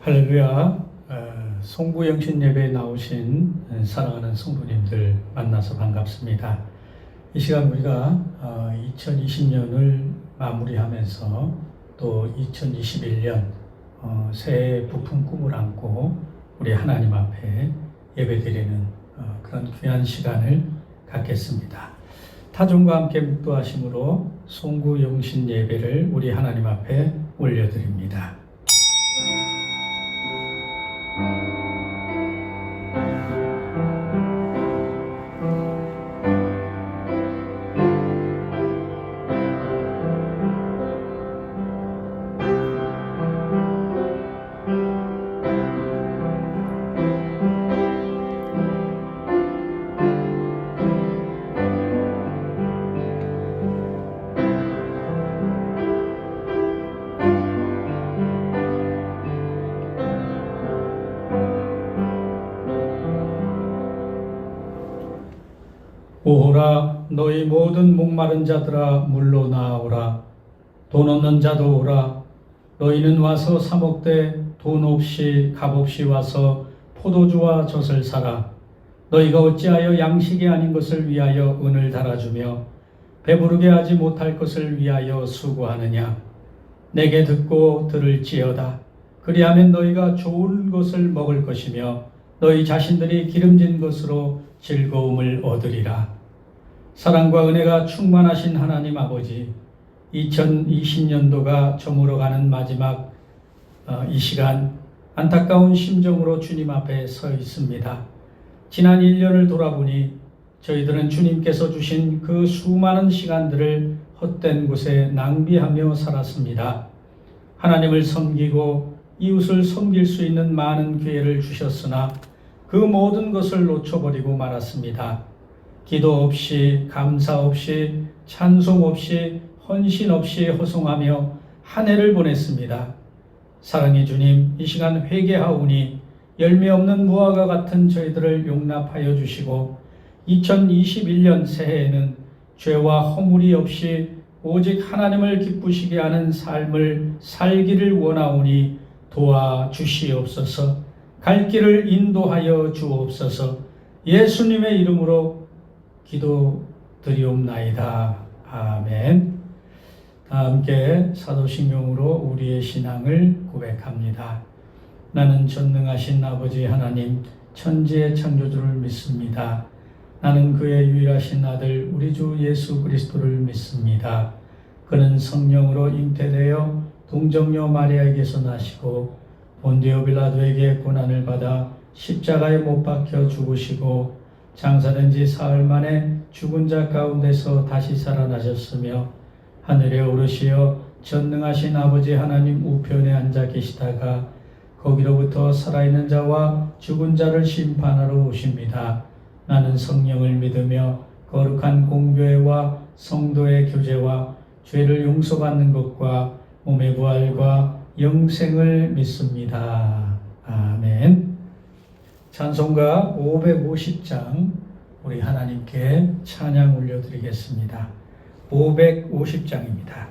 할렐루야. 송구영신 예배에 나오신 사랑하는 성도님들 만나서 반갑습니다. 이 시간 우리가 2020년을 마무리하면서 또 2021년 새해 부푼 꿈을 안고 우리 하나님 앞에 예배드리는 그런 귀한 시간을 갖겠습니다. 타종과 함께 묵도하심으로 송구영신 예배를 우리 하나님 앞에 올려드립니다. 오호라 너희 모든 목마른 자들아 물로 나아오라. 돈 없는 자도 오라. 너희는 와서 사 먹되 돈 없이 값 없이 와서 포도주와 젖을 사라. 너희가 어찌하여 양식이 아닌 것을 위하여 은을 달아주며 배부르게 하지 못할 것을 위하여 수고하느냐. 내게 듣고 들을지어다. 그리하면 너희가 좋은 것을 먹을 것이며 너희 자신들이 기름진 것으로 즐거움을 얻으리라. 사랑과 은혜가 충만하신 하나님 아버지, 2020년도가 저물어가는 마지막 이 시간 안타까운 심정으로 주님 앞에 서 있습니다. 지난 1년을 돌아보니 저희들은 주님께서 주신 그 수많은 시간들을 헛된 곳에 낭비하며 살았습니다. 하나님을 섬기고 이웃을 섬길 수 있는 많은 기회를 주셨으나 그 모든 것을 놓쳐버리고 말았습니다. 기도 없이, 감사 없이, 찬송 없이, 헌신 없이 허송하며 한 해를 보냈습니다. 사랑의 주님, 이 시간 회개하오니 열매 없는 무화과 같은 저희들을 용납하여 주시고 2021년 새해에는 죄와 허물이 없이 오직 하나님을 기쁘시게 하는 삶을 살기를 원하오니 도와주시옵소서. 갈 길을 인도하여 주옵소서. 예수님의 이름으로 기도드리옵나이다. 아멘. 다 함께 사도신경으로 우리의 신앙을 고백합니다. 나는 전능하신 아버지 하나님 천지의 창조주를 믿습니다. 나는 그의 유일하신 아들 우리 주 예수 그리스도를 믿습니다. 그는 성령으로 잉태되어 동정녀 마리아에게서 나시고 본디오 빌라도에게 고난을 받아 십자가에 못 박혀 죽으시고 장사된 지 사흘 만에 죽은 자 가운데서 다시 살아나셨으며 하늘에 오르시어 전능하신 아버지 하나님 우편에 앉아 계시다가 거기로부터 살아있는 자와 죽은 자를 심판하러 오십니다. 나는 성령을 믿으며 거룩한 공교회와 성도의 교제와 죄를 용서받는 것과 몸의 부활과 영생을 믿습니다. 아멘. 찬송가 550장 우리 하나님께 찬양 올려드리겠습니다. 550장입니다.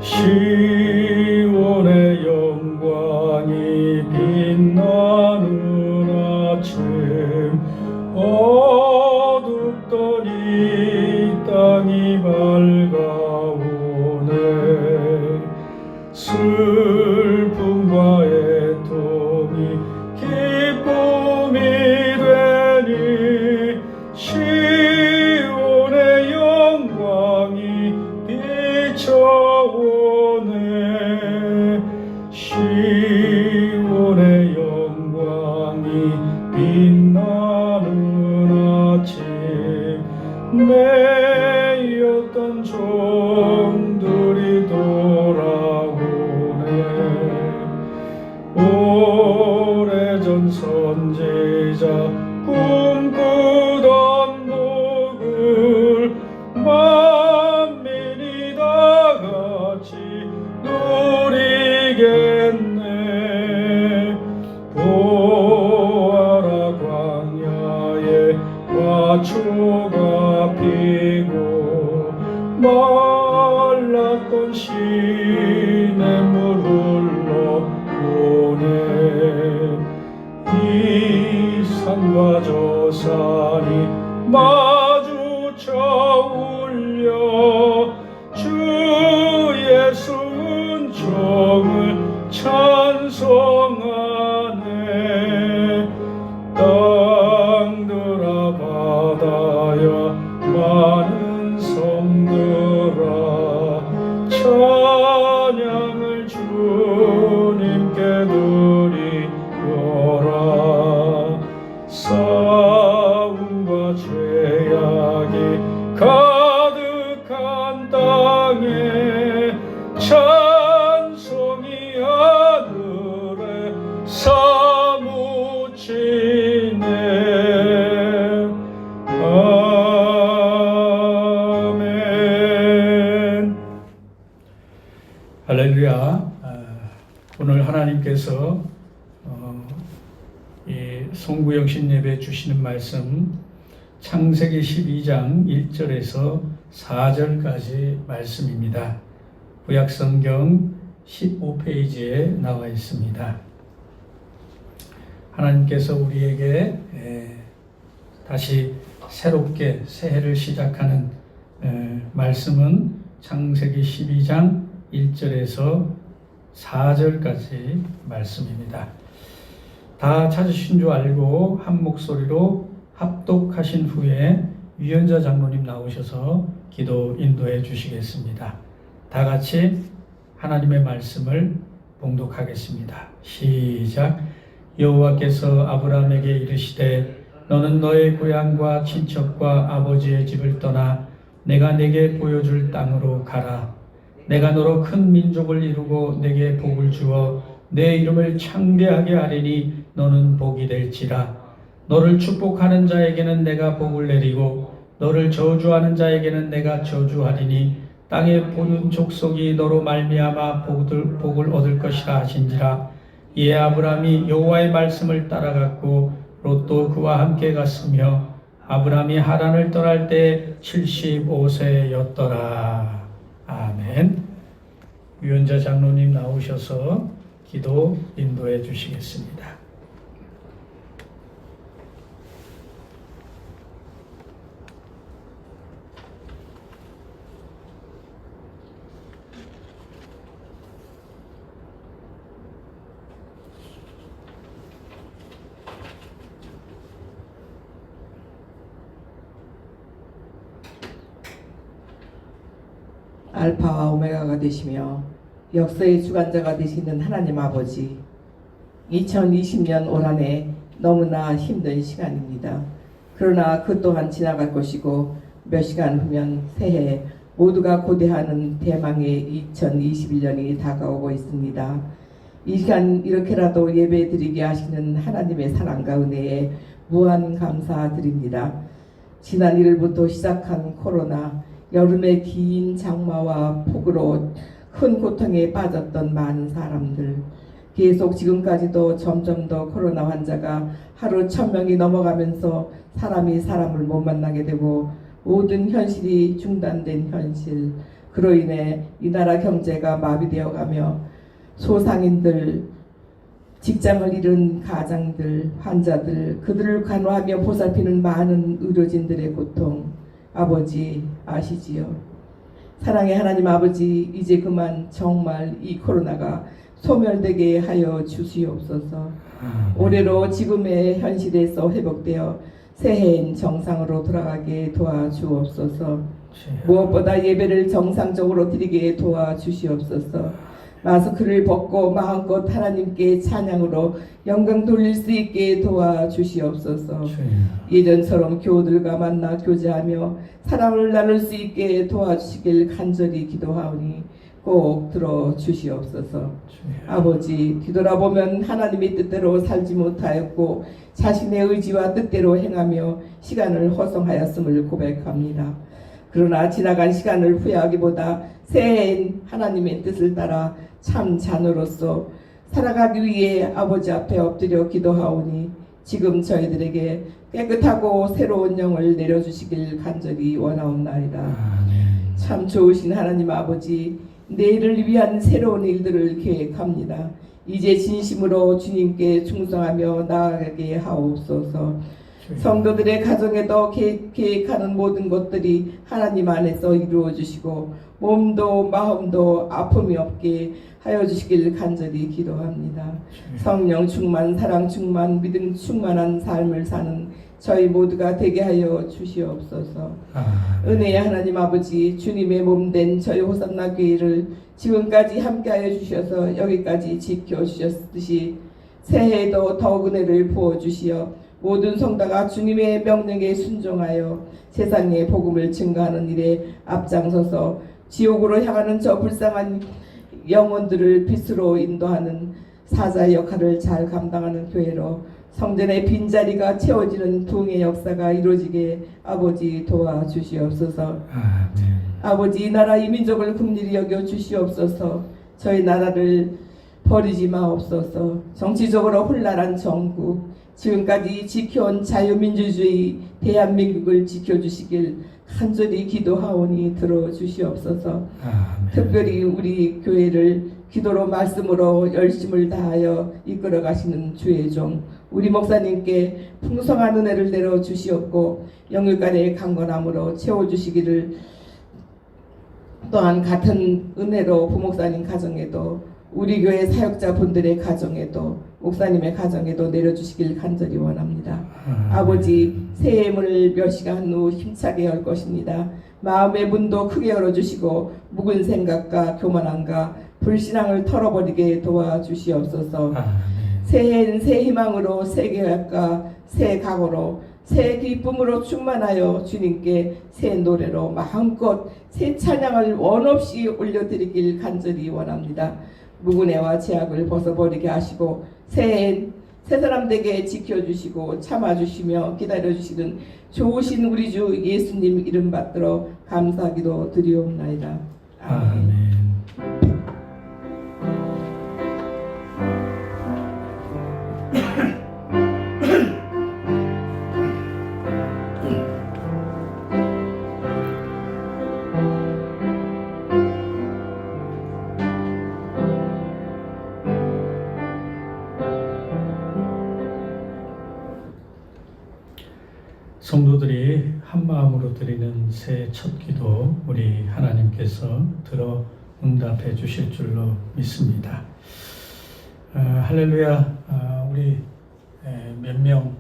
시온의 영광이 빛나는 아침 어둡던 이 땅이 밝아오네. 슬픔과 애통이 기쁨이 되니 시온의 영광이 비춰오네. 시온의 영광이 빛나는 아침 매였던 종들이 돌아오네. 오래전 선지자 꿈꾸던 복을 만민이 다 같이 누리겠네. 보아라 광야에 화초가 피고 말랐던 시냇물 흘러오네. 이 산과 저 산이 마주쳐 울려 주의 순종을 찬송하네. 땅들아 바다야 많은 섬들아 찬양을 주님께 드리거라. 싸움과 죄악이 가득한 땅에 찬송이 하늘에 사무치네. 아멘. 할렐루야. 오늘 하나님께서 이 송구영신 예배 주시는 말씀 창세기 12장 1절에서 4절까지 말씀입니다. 구약성경 15페이지에 나와 있습니다. 하나님께서 우리에게 다시 새롭게 새해를 시작하는 말씀은 창세기 12장 1절에서 4절까지 말씀입니다. 다 찾으신 줄 알고 한 목소리로 합독하신 후에 유연자 장로님 나오셔서 기도 인도해 주시겠습니다. 다 같이 하나님의 말씀을 봉독하겠습니다. 시작. 여호와께서 아브라함에게 이르시되 너는 너의 고향과 친척과 아버지의 집을 떠나 내가 네게 보여줄 땅으로 가라. 내가 너로 큰 민족을 이루고 네게 복을 주어 내 이름을 창대하게 하리니 너는 복이 될지라. 너를 축복하는 자에게는 내가 복을 내리고 너를 저주하는 자에게는 내가 저주하리니 땅에 보는 족속이 너로 말미암아 복을 얻을 것이라 하신지라. 이에 아브라함이 여호와의 말씀을 따라갔고 롯도 그와 함께 갔으며 아브라함이 하란을 떠날 때 75세였더라. 아멘. 유연자 장로님 나오셔서 기도 인도해 주시겠습니다. 알파와 오메가가 되시며 역사의 주관자가 되시는 하나님 아버지, 2020년 올 한 해 너무나 힘든 시간입니다. 그러나 그 또한 지나갈 것이고 몇 시간 후면 새해 모두가 고대하는 대망의 2021년이 다가오고 있습니다. 이 시간 이렇게라도 예배드리게 하시는 하나님의 사랑과 은혜에 무한 감사드립니다. 지난 1일부터 시작한 코로나, 여름의 긴 장마와 폭우로 큰 고통에 빠졌던 많은 사람들, 계속 지금까지도 점점 더 코로나 환자가 하루 1000명이 넘어가면서 사람이 사람을 못 만나게 되고 모든 현실이 중단된 현실, 그로 인해 이 나라 경제가 마비되어 가며 소상인들, 직장을 잃은 가장들, 환자들, 그들을 간호하며 보살피는 많은 의료진들의 고통, 아버지 아시지요? 사랑의 하나님 아버지, 이제 그만 정말 이 코로나가 소멸되게 하여 주시옵소서. 올해로 지금의 현실에서 회복되어 새해인 정상으로 돌아가게 도와주옵소서. 무엇보다 예배를 정상적으로 드리게 도와주시옵소서. 마스크를 벗고 마음껏 하나님께 찬양으로 영광 돌릴 수 있게 도와주시옵소서. 예전처럼 교우들과 만나 교제하며 사랑을 나눌 수 있게 도와주시길 간절히 기도하오니 꼭 들어주시옵소서. 아버지, 뒤돌아보면 하나님의 뜻대로 살지 못하였고 자신의 의지와 뜻대로 행하며 시간을 허송하였음을 고백합니다. 그러나 지나간 시간을 후회하기보다 새해인 하나님의 뜻을 따라 참 자녀로서 살아가기 위해 아버지 앞에 엎드려 기도하오니 지금 저희들에게 깨끗하고 새로운 영을 내려주시길 간절히 원하옵나이다. 참 좋으신 하나님 아버지, 내일을 위한 새로운 일들을 계획합니다. 이제 진심으로 주님께 충성하며 나아가게 하옵소서. 성도들의 가정에도 계획하는 모든 것들이 하나님 안에서 이루어 주시고 몸도 마음도 아픔이 없게 하여 주시길 간절히 기도합니다. 성령 충만, 사랑 충만, 믿음 충만한 삶을 사는 저희 모두가 되게 하여 주시옵소서. 은혜의 하나님 아버지, 주님의 몸된 저희 호산나 교회를 지금까지 함께하여 주셔서 여기까지 지켜주셨듯이 새해에도 더욱 은혜를 부어주시어 모든 성도가 주님의 명령에 순종하여 세상에 복음을 증거하는 일에 앞장서서 지옥으로 향하는 저 불쌍한 영혼들을 빛으로 인도하는 사자의 역할을 잘 감당하는 교회로 성전의 빈자리가 채워지는 부흥의 역사가 이루어지게 아버지 도와주시옵소서. 아버지, 이 나라 이 민족을 긍휼히 여겨 주시옵소서. 저희 나라를 버리지 마옵소서. 정치적으로 혼란한 정국, 지금까지 지켜온 자유민주주의 대한민국을 지켜주시길 간절히 기도하오니 들어주시옵소서. 특별히 우리 교회를 기도로 말씀으로 열심을 다하여 이끌어 가시는 주의 종 우리 목사님께 풍성한 은혜를 내려 주시옵고 영육간의 강건함으로 채워주시기를, 또한 같은 은혜로 부목사님 가정에도 우리 교회 사역자분들의 가정에도 목사님의 가정에도 내려주시길 간절히 원합니다. 아버지, 새해 문을 몇 시간 후 힘차게 열 것입니다. 마음의 문도 크게 열어주시고 묵은 생각과 교만함과 불신앙을 털어버리게 도와주시옵소서. 새해는 새 희망으로, 새 계획과 새 각오로, 새 기쁨으로 충만하여 주님께 새 노래로 마음껏 새 찬양을 원없이 올려드리길 간절히 원합니다. 무근해와 제약을 벗어버리게 하시고 새해엔 새 사람들에게 지켜주시고 참아주시며 기다려주시는 좋으신 우리 주 예수님 이름 받들어 감사기도 드리옵나이다. 아멘. 성도들이 한 마음으로 드리는 새해 첫 기도 우리 하나님께서 들어 응답해 주실 줄로 믿습니다. 할렐루야. 우리 몇 명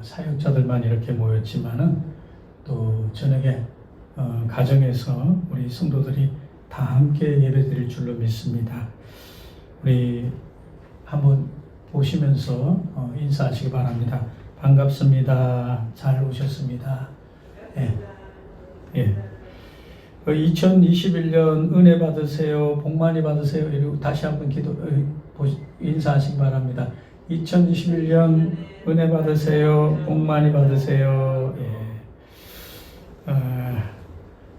사역자들만 이렇게 모였지만은 또 저녁에 가정에서 우리 성도들이 다 함께 예배드릴 줄로 믿습니다. 우리 한번 보시면서 인사하시기 바랍니다. 반갑습니다. 잘 오셨습니다. 예. 2021년 은혜 받으세요. 복 많이 받으세요. 이러고 다시 한번 인사하시기 바랍니다. 2021년 은혜 받으세요. 복 많이 받으세요.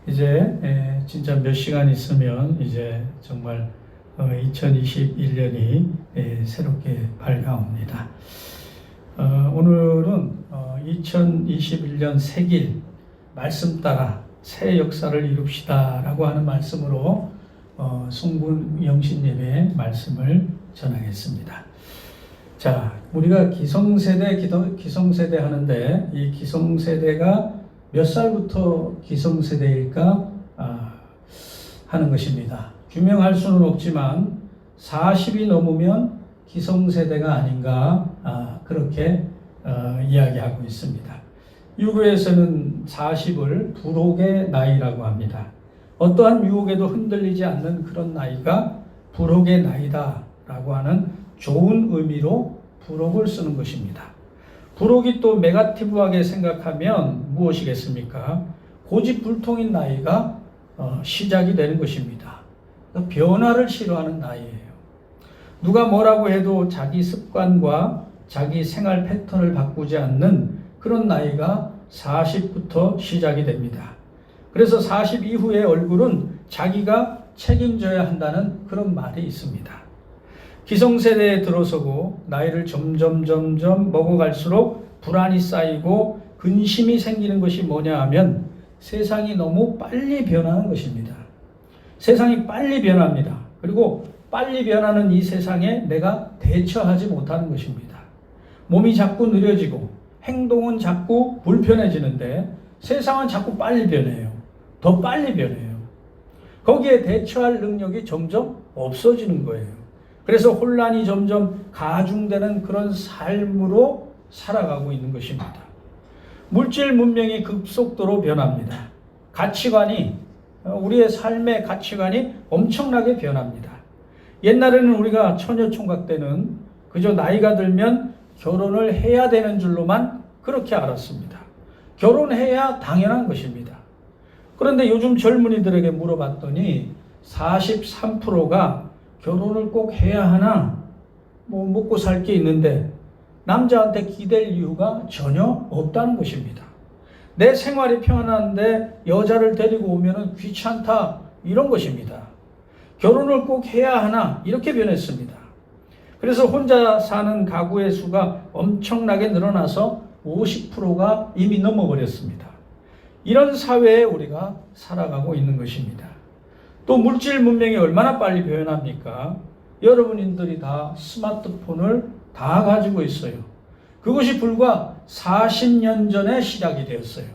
이제 진짜 몇 시간 있으면 이제 정말 2021년이 새롭게 밝아옵니다. 오늘은 2021년 새길 말씀 따라 새 역사를 이룹시다 라고 하는 말씀으로 송군 영신님의 말씀을 전하겠습니다. 자, 우리가 기성세대 하는데 이 기성세대가 몇 살부터 기성세대일까 하는 것입니다. 규명할 수는 없지만 40이 넘으면 기성세대가 아닌가 그렇게 이야기하고 있습니다. 유교에서는 40을 불혹의 나이라고 합니다. 어떠한 유혹에도 흔들리지 않는 그런 나이가 불혹의 나이다 라고 하는 좋은 의미로 불혹을 쓰는 것입니다. 불혹이 또 네거티브하게 생각하면 무엇이겠습니까? 고집불통인 나이가 시작이 되는 것입니다. 변화를 싫어하는 나이예요. 누가 뭐라고 해도 자기 습관과 자기 생활 패턴을 바꾸지 않는 그런 나이가 40부터 시작이 됩니다. 그래서 40 이후의 얼굴은 자기가 책임져야 한다는 그런 말이 있습니다. 기성세대에 들어서고 나이를 점점 먹어갈수록 불안이 쌓이고 근심이 생기는 것이 뭐냐 하면 세상이 너무 빨리 변하는 것입니다. 세상이 빨리 변합니다. 그리고 빨리 변하는 이 세상에 내가 대처하지 못하는 것입니다. 몸이 자꾸 느려지고 행동은 자꾸 불편해지는데 세상은 자꾸 빨리 변해요. 더 빨리 변해요. 거기에 대처할 능력이 점점 없어지는 거예요. 그래서 혼란이 점점 가중되는 그런 삶으로 살아가고 있는 것입니다. 물질 문명이 급속도로 변합니다. 우리의 삶의 가치관이 엄청나게 변합니다. 옛날에는 우리가 처녀총각 때는 그저 나이가 들면 결혼을 해야 되는 줄로만 그렇게 알았습니다. 결혼해야 당연한 것입니다. 그런데 요즘 젊은이들에게 물어봤더니 43%가 결혼을 꼭 해야 하나? 먹고 살 게 있는데 남자한테 기댈 이유가 전혀 없다는 것입니다. 내 생활이 편한데 여자를 데리고 오면 귀찮다, 이런 것입니다. 결혼을 꼭 해야 하나? 이렇게 변했습니다. 그래서 혼자 사는 가구의 수가 엄청나게 늘어나서 50%가 이미 넘어버렸습니다. 이런 사회에 우리가 살아가고 있는 것입니다. 또 물질 문명이 얼마나 빨리 변합니까? 여러분들이 다 스마트폰을 다 가지고 있어요. 그것이 불과 40년 전에 시작이 되었어요.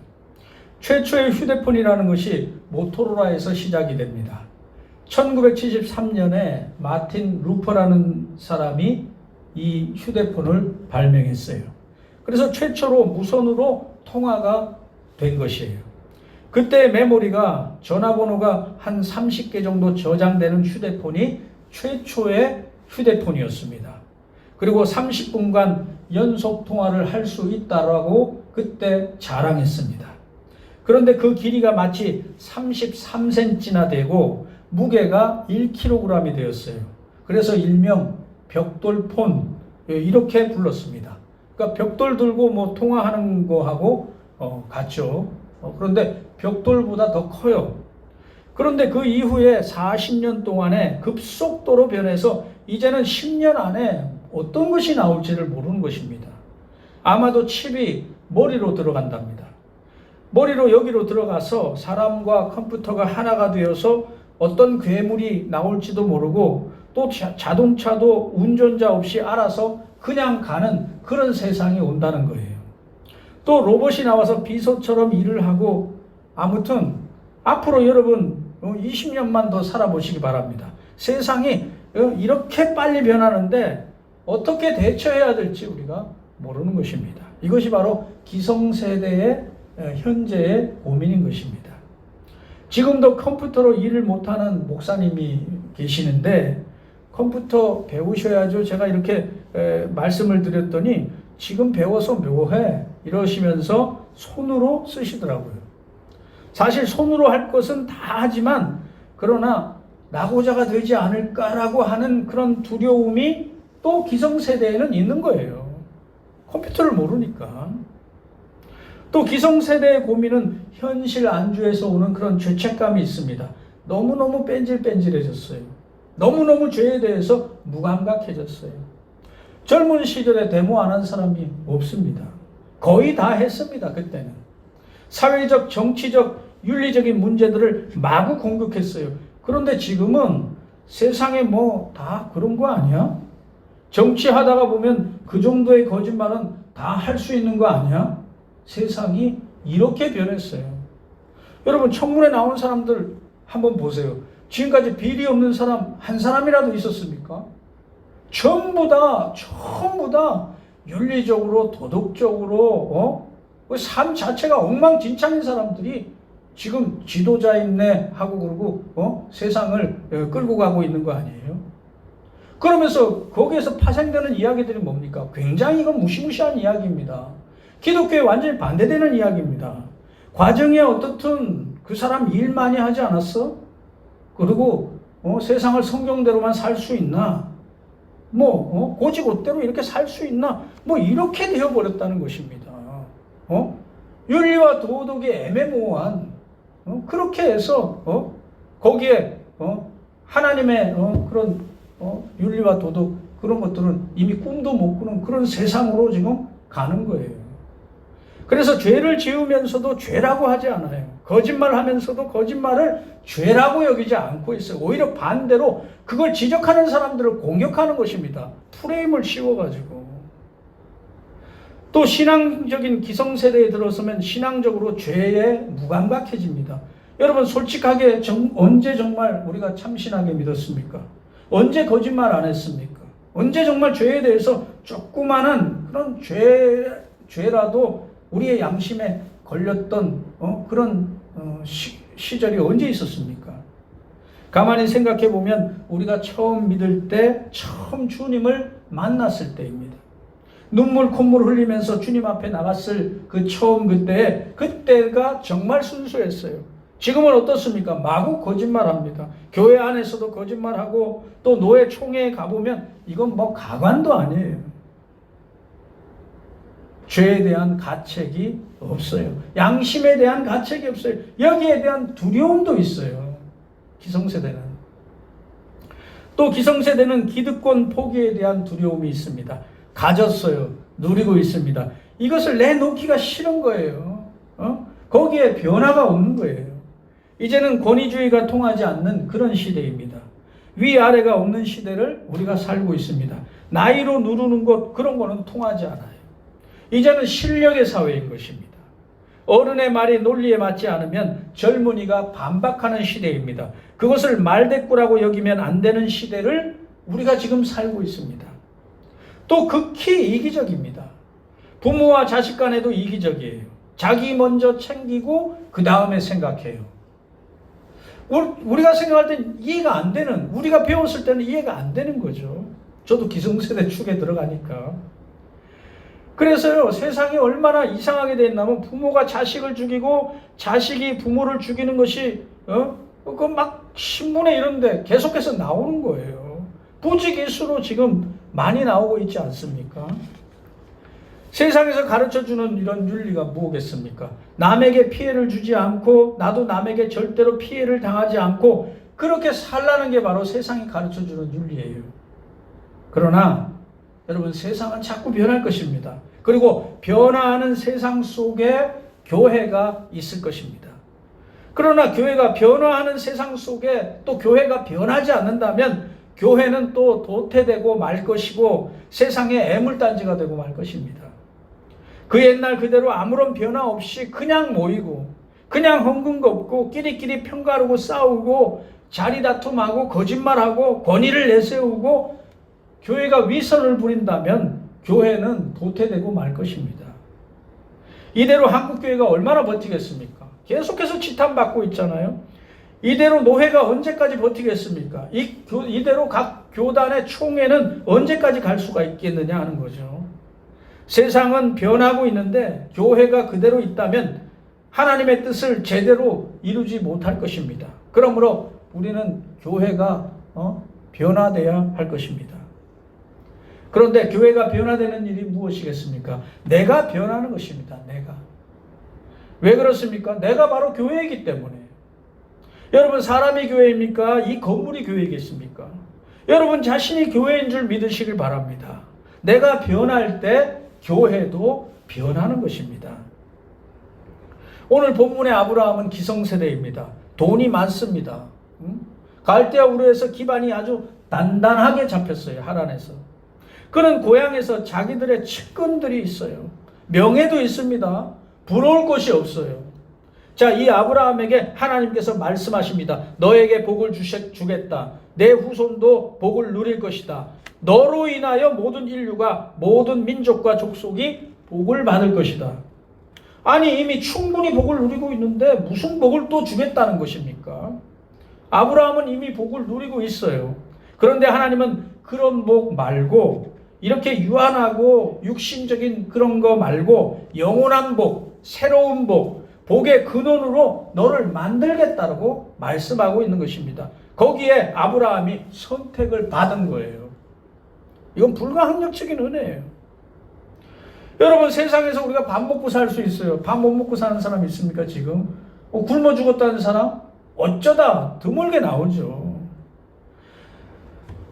최초의 휴대폰이라는 것이 모토로라에서 시작이 됩니다. 1973년에 마틴 루퍼라는 사람이 이 휴대폰을 발명했어요. 그래서 최초로 무선으로 통화가 된 것이에요. 그때 메모리가 전화번호가 한 30개 정도 저장되는 휴대폰이 최초의 휴대폰이었습니다. 그리고 30분간 연속 통화를 할 수 있다라고 그때 자랑했습니다. 그런데 그 길이가 마치 33cm나 되고 무게가 1kg이 되었어요. 그래서 일명 벽돌폰, 이렇게 불렀습니다. 그러니까 벽돌 들고 통화하는 거하고 같죠. 그런데 벽돌보다 더 커요. 그런데 그 이후에 40년 동안에 급속도로 변해서 이제는 10년 안에 어떤 것이 나올지를 모르는 것입니다. 아마도 칩이 머리로 들어간답니다. 머리로 여기로 들어가서 사람과 컴퓨터가 하나가 되어서 어떤 괴물이 나올지도 모르고 또 자동차도 운전자 없이 알아서 그냥 가는 그런 세상이 온다는 거예요. 또 로봇이 나와서 비서처럼 일을 하고, 아무튼 앞으로 여러분 20년만 더 살아보시기 바랍니다. 세상이 이렇게 빨리 변하는데 어떻게 대처해야 될지 우리가 모르는 것입니다. 이것이 바로 기성세대의 현재의 고민인 것입니다. 지금도 컴퓨터로 일을 못하는 목사님이 계시는데 컴퓨터 배우셔야죠. 제가 이렇게 말씀을 드렸더니 지금 배워서 묘해 이러시면서 손으로 쓰시더라고요. 사실 손으로 할 것은 다 하지만 그러나 낙오자가 되지 않을까라고 하는 그런 두려움이 또 기성세대에는 있는 거예요. 컴퓨터를 모르니까. 또 기성세대의 고민은 현실 안주에서 오는 그런 죄책감이 있습니다. 너무너무 뺀질뺀질해졌어요. 너무너무 죄에 대해서 무감각해졌어요. 젊은 시절에 데모 안 한 사람이 없습니다. 거의 다 했습니다. 그때는. 사회적, 정치적, 윤리적인 문제들을 마구 공격했어요. 그런데 지금은 세상에 다 그런 거 아니야? 정치하다가 보면 그 정도의 거짓말은 다 할 수 있는 거 아니야? 세상이 이렇게 변했어요. 여러분, 청문회 나온 사람들 한번 보세요. 지금까지 비리 없는 사람 한 사람이라도 있었습니까? 전부 다 윤리적으로, 도덕적으로, 삶 자체가 엉망진창인 사람들이 지금 지도자인네 하고 그러고, 세상을 끌고 가고 있는 거 아니에요? 그러면서 거기에서 파생되는 이야기들이 뭡니까? 굉장히 이건 무시무시한 이야기입니다. 기독교에 완전히 반대되는 이야기입니다. 과정이 어떻든 그 사람 일 많이 하지 않았어? 그리고 세상을 성경대로만 살 수 있나? 고지고대로 이렇게 살 수 있나? 이렇게 되어버렸다는 것입니다. 윤리와 도덕이 애매모호한, 그렇게 해서, 거기에, 하나님의, 그런, 윤리와 도덕, 그런 것들은 이미 꿈도 못 꾸는 그런 세상으로 지금 가는 거예요. 그래서 죄를 지으면서도 죄라고 하지 않아요. 거짓말하면서도 거짓말을 죄라고 여기지 않고 있어요. 오히려 반대로 그걸 지적하는 사람들을 공격하는 것입니다. 프레임을 씌워가지고. 또 신앙적인 기성세대에 들어서면 신앙적으로 죄에 무감각해집니다. 여러분 솔직하게 언제 정말 우리가 참신하게 믿었습니까? 언제 거짓말 안 했습니까? 언제 정말 죄에 대해서 조그마한 그런 죄라도 우리의 양심에 걸렸던 그런 시절이 언제 있었습니까? 가만히 생각해 보면 우리가 처음 믿을 때, 처음 주님을 만났을 때입니다. 눈물 콧물 흘리면서 주님 앞에 나갔을 그 처음 그때가 정말 순수했어요. 지금은 어떻습니까? 마구 거짓말합니다. 교회 안에서도 거짓말하고 또 노예 총회에 가보면 이건 뭐 가관도 아니에요. 죄에 대한 가책이 없어요. 양심에 대한 가책이 없어요. 여기에 대한 두려움도 있어요. 기성세대는. 또 기성세대는 기득권 포기에 대한 두려움이 있습니다. 가졌어요. 누리고 있습니다. 이것을 내놓기가 싫은 거예요. 거기에 변화가 없는 거예요. 이제는 권위주의가 통하지 않는 그런 시대입니다. 위아래가 없는 시대를 우리가 살고 있습니다. 나이로 누르는 것 그런 거는 통하지 않아요. 이제는 실력의 사회인 것입니다. 어른의 말이 논리에 맞지 않으면 젊은이가 반박하는 시대입니다. 그것을 말대꾸라고 여기면 안 되는 시대를 우리가 지금 살고 있습니다. 또 극히 이기적입니다. 부모와 자식 간에도 이기적이에요. 자기 먼저 챙기고 그 다음에 생각해요. 우리가 생각할 땐 이해가 안 되는, 우리가 배웠을 때는 이해가 안 되는 거죠. 저도 기성세대 축에 들어가니까. 그래서요, 세상이 얼마나 이상하게 됐냐면 부모가 자식을 죽이고 자식이 부모를 죽이는 것이 그 막 신문에 이런데 계속해서 나오는 거예요. 부지기수로 지금 많이 나오고 있지 않습니까? 세상에서 가르쳐주는 이런 윤리가 뭐겠습니까? 남에게 피해를 주지 않고 나도 남에게 절대로 피해를 당하지 않고 그렇게 살라는 게 바로 세상이 가르쳐주는 윤리예요. 그러나 여러분 세상은 자꾸 변할 것입니다. 그리고 변화하는 세상 속에 교회가 있을 것입니다. 그러나 교회가 변화하는 세상 속에 또 교회가 변하지 않는다면 교회는 또 도태되고 말 것이고 세상의 애물단지가 되고 말 것입니다. 그 옛날 그대로 아무런 변화 없이 그냥 모이고 그냥 헝근겁고 끼리끼리 편가르고 싸우고 자리다툼하고 거짓말하고 권위를 내세우고 교회가 위선을 부린다면 교회는 도태되고 말 것입니다. 이대로 한국교회가 얼마나 버티겠습니까? 계속해서 지탄받고 있잖아요. 이대로 노회가 언제까지 버티겠습니까? 이대로 각 교단의 총회는 언제까지 갈 수가 있겠느냐 하는 거죠. 세상은 변하고 있는데 교회가 그대로 있다면 하나님의 뜻을 제대로 이루지 못할 것입니다. 그러므로 우리는 교회가 변화돼야 할 것입니다. 그런데 교회가 변화되는 일이 무엇이겠습니까? 내가 변하는 것입니다. 내가. 왜 그렇습니까? 내가 바로 교회이기 때문에. 여러분 사람이 교회입니까? 이 건물이 교회이겠습니까? 여러분 자신이 교회인 줄 믿으시길 바랍니다. 내가 변할 때 교회도 변하는 것입니다. 오늘 본문의 아브라함은 기성세대입니다. 돈이 많습니다. 갈대아 우르에서 기반이 아주 단단하게 잡혔어요. 하란에서. 그는 고향에서 자기들의 측근들이 있어요. 명예도 있습니다. 부러울 것이 없어요. 자, 이 아브라함에게 하나님께서 말씀하십니다. 너에게 복을 주겠다. 내 후손도 복을 누릴 것이다. 너로 인하여 모든 인류가 모든 민족과 족속이 복을 받을 것이다. 아니 이미 충분히 복을 누리고 있는데 무슨 복을 또 주겠다는 것입니까? 아브라함은 이미 복을 누리고 있어요. 그런데 하나님은 그런 복 말고 이렇게 유한하고 육신적인 그런 거 말고 영원한 복, 새로운 복, 복의 근원으로 너를 만들겠다고 말씀하고 있는 것입니다. 거기에 아브라함이 선택을 받은 거예요. 이건 불가항력적인 은혜예요. 여러분 세상에서 우리가 밥 먹고 살 수 있어요. 밥 못 먹고 사는 사람 있습니까 지금? 굶어 죽었다는 사람? 어쩌다 드물게 나오죠.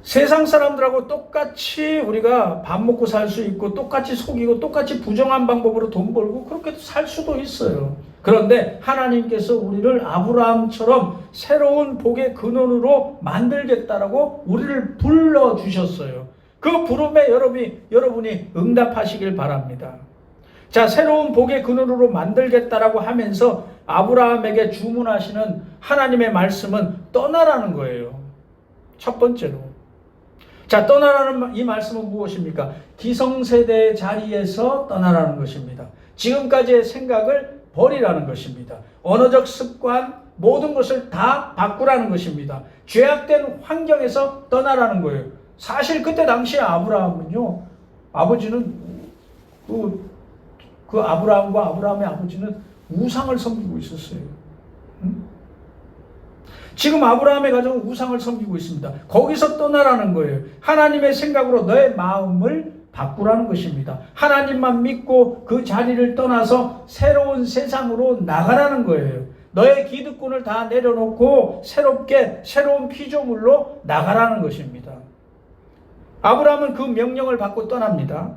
세상 사람들하고 똑같이 우리가 밥 먹고 살 수 있고 똑같이 속이고 똑같이 부정한 방법으로 돈 벌고 그렇게 살 수도 있어요. 그런데 하나님께서 우리를 아브라함처럼 새로운 복의 근원으로 만들겠다라고 우리를 불러주셨어요. 그 부름에 여러분이 응답하시길 바랍니다. 자, 새로운 복의 근원으로 만들겠다라고 하면서 아브라함에게 주문하시는 하나님의 말씀은 떠나라는 거예요. 첫 번째로. 자, 떠나라는 이 말씀은 무엇입니까? 기성세대의 자리에서 떠나라는 것입니다. 지금까지의 생각을 버리라는 것입니다. 언어적 습관, 모든 것을 다 바꾸라는 것입니다. 죄악된 환경에서 떠나라는 거예요. 사실 그때 당시에 아브라함은요, 아버지는 그 아브라함과 아브라함의 아버지는 우상을 섬기고 있었어요. 지금 아브라함의 가정은 우상을 섬기고 있습니다. 거기서 떠나라는 거예요. 하나님의 생각으로 너의 마음을 바꾸라는 것입니다. 하나님만 믿고 그 자리를 떠나서 새로운 세상으로 나가라는 거예요. 너의 기득권을 다 내려놓고 새로운 피조물로 나가라는 것입니다. 아브라함은 그 명령을 받고 떠납니다.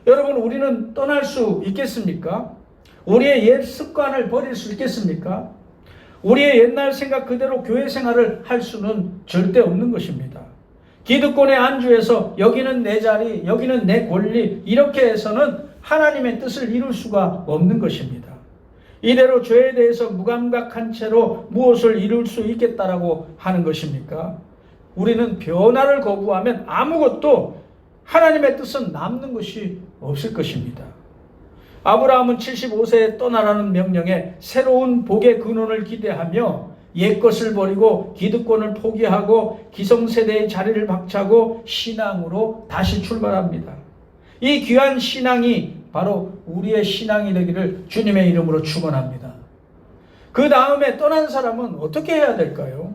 여러분, 우리는 떠날 수 있겠습니까? 우리의 옛 습관을 버릴 수 있겠습니까? 우리의 옛날 생각 그대로 교회 생활을 할 수는 절대 없는 것입니다. 기득권에 안주해서 여기는 내 자리, 여기는 내 권리, 이렇게 해서는 하나님의 뜻을 이룰 수가 없는 것입니다. 이대로 죄에 대해서 무감각한 채로 무엇을 이룰 수 있겠다라고 하는 것입니까? 우리는 변화를 거부하면 아무것도 하나님의 뜻은 남는 것이 없을 것입니다. 아브라함은 75세에 떠나라는 명령에 새로운 복의 근원을 기대하며 옛것을 버리고 기득권을 포기하고 기성세대의 자리를 박차고 신앙으로 다시 출발합니다. 이 귀한 신앙이 바로 우리의 신앙이 되기를 주님의 이름으로 축원합니다. 그 다음에 떠난 사람은 어떻게 해야 될까요?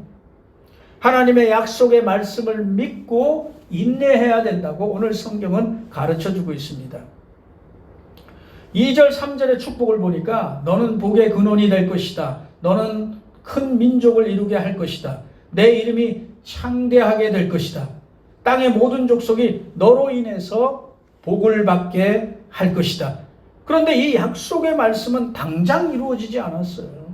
하나님의 약속의 말씀을 믿고 인내해야 된다고 오늘 성경은 가르쳐주고 있습니다. 2절 3절의 축복을 보니까 너는 복의 근원이 될 것이다. 너는 큰 민족을 이루게 할 것이다. 내 이름이 창대하게 될 것이다. 땅의 모든 족속이 너로 인해서 복을 받게 할 것이다. 그런데 이 약속의 말씀은 당장 이루어지지 않았어요.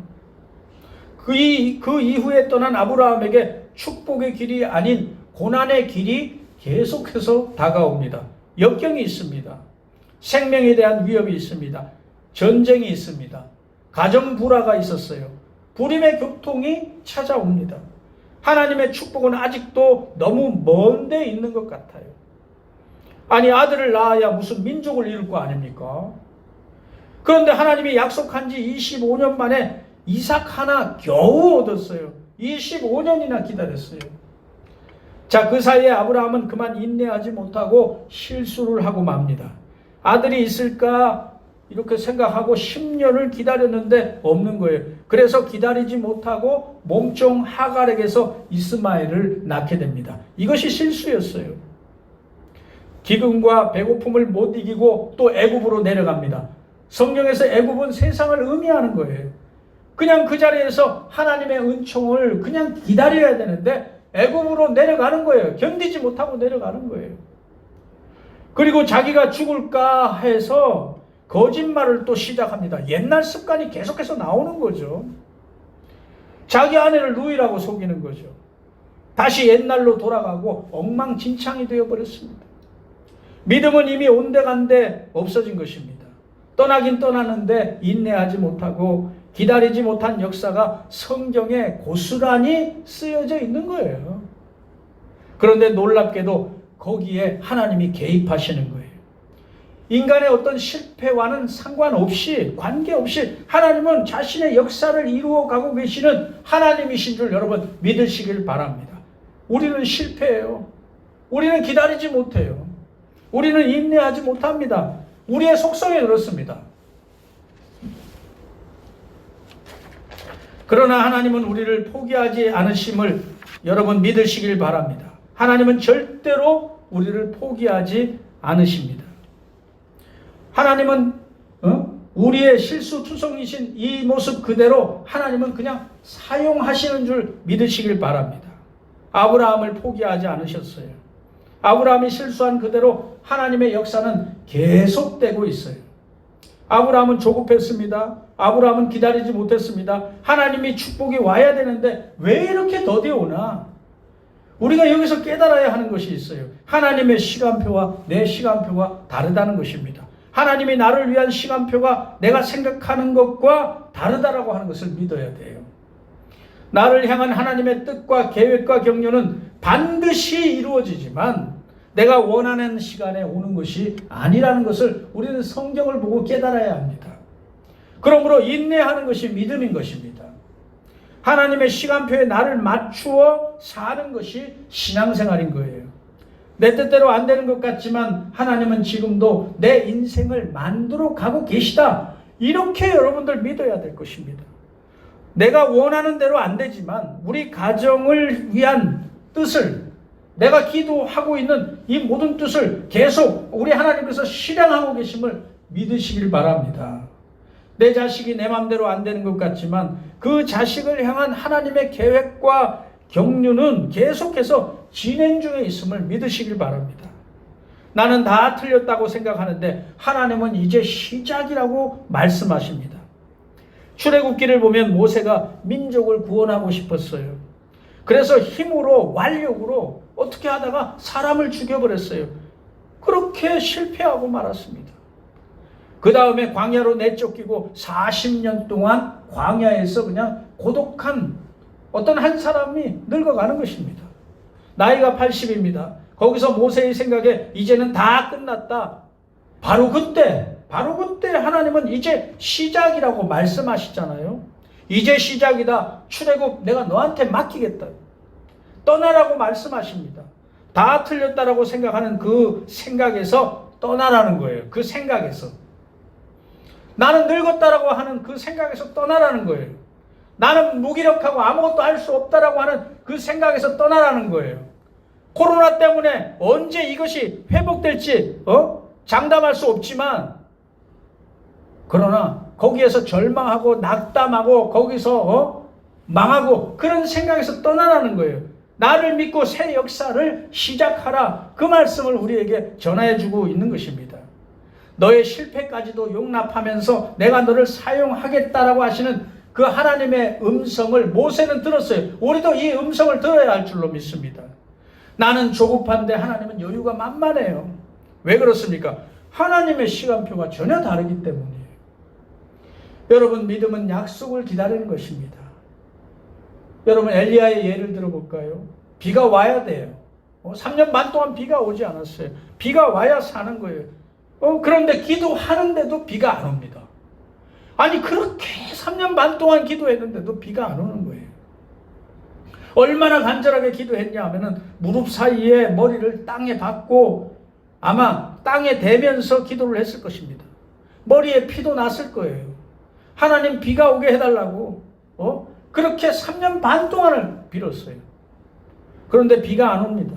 그 이후에 떠난 아브라함에게 축복의 길이 아닌 고난의 길이 계속해서 다가옵니다. 역경이 있습니다. 생명에 대한 위협이 있습니다. 전쟁이 있습니다. 가정 불화가 있었어요. 불임의 교통이 찾아옵니다. 하나님의 축복은 아직도 너무 먼 데 있는 것 같아요. 아니, 아들을 낳아야 무슨 민족을 이룰 거 아닙니까? 그런데 하나님이 약속한 지 25년 만에 이삭 하나 겨우 얻었어요. 25년이나 기다렸어요. 자, 그 사이에 아브라함은 그만 인내하지 못하고 실수를 하고 맙니다. 아들이 있을까 이렇게 생각하고 10년을 기다렸는데 없는 거예요. 그래서 기다리지 못하고 몸종 하갈에게서 이스마엘을 낳게 됩니다. 이것이 실수였어요. 기근과 배고픔을 못 이기고 또 애굽으로 내려갑니다. 성경에서 애굽은 세상을 의미하는 거예요. 그냥 그 자리에서 하나님의 은총을 그냥 기다려야 되는데 애굽으로 내려가는 거예요. 견디지 못하고 내려가는 거예요. 그리고 자기가 죽을까 해서 거짓말을 또 시작합니다. 옛날 습관이 계속해서 나오는 거죠. 자기 아내를 누이라고 속이는 거죠. 다시 옛날로 돌아가고 엉망진창이 되어버렸습니다. 믿음은 이미 온데간데 없어진 것입니다. 떠나긴 떠나는데 인내하지 못하고 기다리지 못한 역사가 성경에 고스란히 쓰여져 있는 거예요. 그런데 놀랍게도 거기에 하나님이 개입하시는 거예요. 인간의 어떤 실패와는 상관없이, 관계없이 하나님은 자신의 역사를 이루어 가고 계시는 하나님이신 줄 여러분 믿으시길 바랍니다. 우리는 실패해요. 우리는 기다리지 못해요. 우리는 인내하지 못합니다. 우리의 속성이 그렇습니다. 그러나 하나님은 우리를 포기하지 않으심을 여러분 믿으시길 바랍니다. 하나님은 절대로 우리를 포기하지 않으십니다. 하나님은 우리의 실수투성이신 이 모습 그대로 하나님은 그냥 사용하시는 줄 믿으시길 바랍니다. 아브라함을 포기하지 않으셨어요. 아브라함이 실수한 그대로 하나님의 역사는 계속되고 있어요. 아브라함은 조급했습니다. 아브라함은 기다리지 못했습니다. 하나님이 축복이 와야 되는데 왜 이렇게 더디 오나? 우리가 여기서 깨달아야 하는 것이 있어요. 하나님의 시간표와 내 시간표가 다르다는 것입니다. 하나님이 나를 위한 시간표가 내가 생각하는 것과 다르다라고 하는 것을 믿어야 돼요. 나를 향한 하나님의 뜻과 계획과 경륜은 반드시 이루어지지만 내가 원하는 시간에 오는 것이 아니라는 것을 우리는 성경을 보고 깨달아야 합니다. 그러므로 인내하는 것이 믿음인 것입니다. 하나님의 시간표에 나를 맞추어 사는 것이 신앙생활인 거예요. 내 뜻대로 안 되는 것 같지만 하나님은 지금도 내 인생을 만들어 가고 계시다. 이렇게 여러분들 믿어야 될 것입니다. 내가 원하는 대로 안 되지만 우리 가정을 위한 뜻을, 내가 기도하고 있는 이 모든 뜻을 계속 우리 하나님께서 실행하고 계심을 믿으시길 바랍니다. 내 자식이 내 마음대로 안 되는 것 같지만 그 자식을 향한 하나님의 계획과 경륜은 계속해서 진행 중에 있음을 믿으시길 바랍니다. 나는 다 틀렸다고 생각하는데 하나님은 이제 시작이라고 말씀하십니다. 출애굽기를 보면 모세가 민족을 구원하고 싶었어요. 그래서 힘으로, 완력으로 어떻게 하다가 사람을 죽여버렸어요. 그렇게 실패하고 말았습니다. 그 다음에 광야로 내쫓기고 40년 동안 광야에서 그냥 고독한 어떤 한 사람이 늙어가는 것입니다. 나이가 80입니다. 거기서 모세의 생각에 이제는 다 끝났다. 바로 그때 하나님은 이제 시작이라고 말씀하시잖아요. 이제 시작이다. 출애굽 내가 너한테 맡기겠다. 떠나라고 말씀하십니다. 다 틀렸다라고 생각하는 그 생각에서 떠나라는 거예요. 그 생각에서. 나는 늙었다라고 하는 그 생각에서 떠나라는 거예요. 나는 무기력하고 아무것도 할 수 없다라고 하는 그 생각에서 떠나라는 거예요. 코로나 때문에 언제 이것이 회복될지 장담할 수 없지만 그러나 거기에서 절망하고 낙담하고 거기서 망하고 그런 생각에서 떠나라는 거예요. 나를 믿고 새 역사를 시작하라. 그 말씀을 우리에게 전해주고 있는 것입니다. 너의 실패까지도 용납하면서 내가 너를 사용하겠다라고 하시는 그 하나님의 음성을 모세는 들었어요. 우리도 이 음성을 들어야 할 줄로 믿습니다. 나는 조급한데 하나님은 여유가 만만해요. 왜 그렇습니까? 하나님의 시간표가 전혀 다르기 때문이에요. 여러분, 믿음은 약속을 기다리는 것입니다. 여러분, 엘리야의 예를 들어볼까요? 비가 와야 돼요. 3년 반 동안 비가 오지 않았어요. 비가 와야 사는 거예요. 그런데 기도하는데도 비가 안 옵니다. 아니, 그렇게 3년 반 동안 기도했는데도 비가 안 오는 거예요. 얼마나 간절하게 기도했냐 하면은 무릎 사이에 머리를 땅에 박고 아마 땅에 대면서 기도를 했을 것입니다. 머리에 피도 났을 거예요. 하나님 비가 오게 해달라고 그렇게 3년 반 동안을 빌었어요. 그런데 비가 안 옵니다.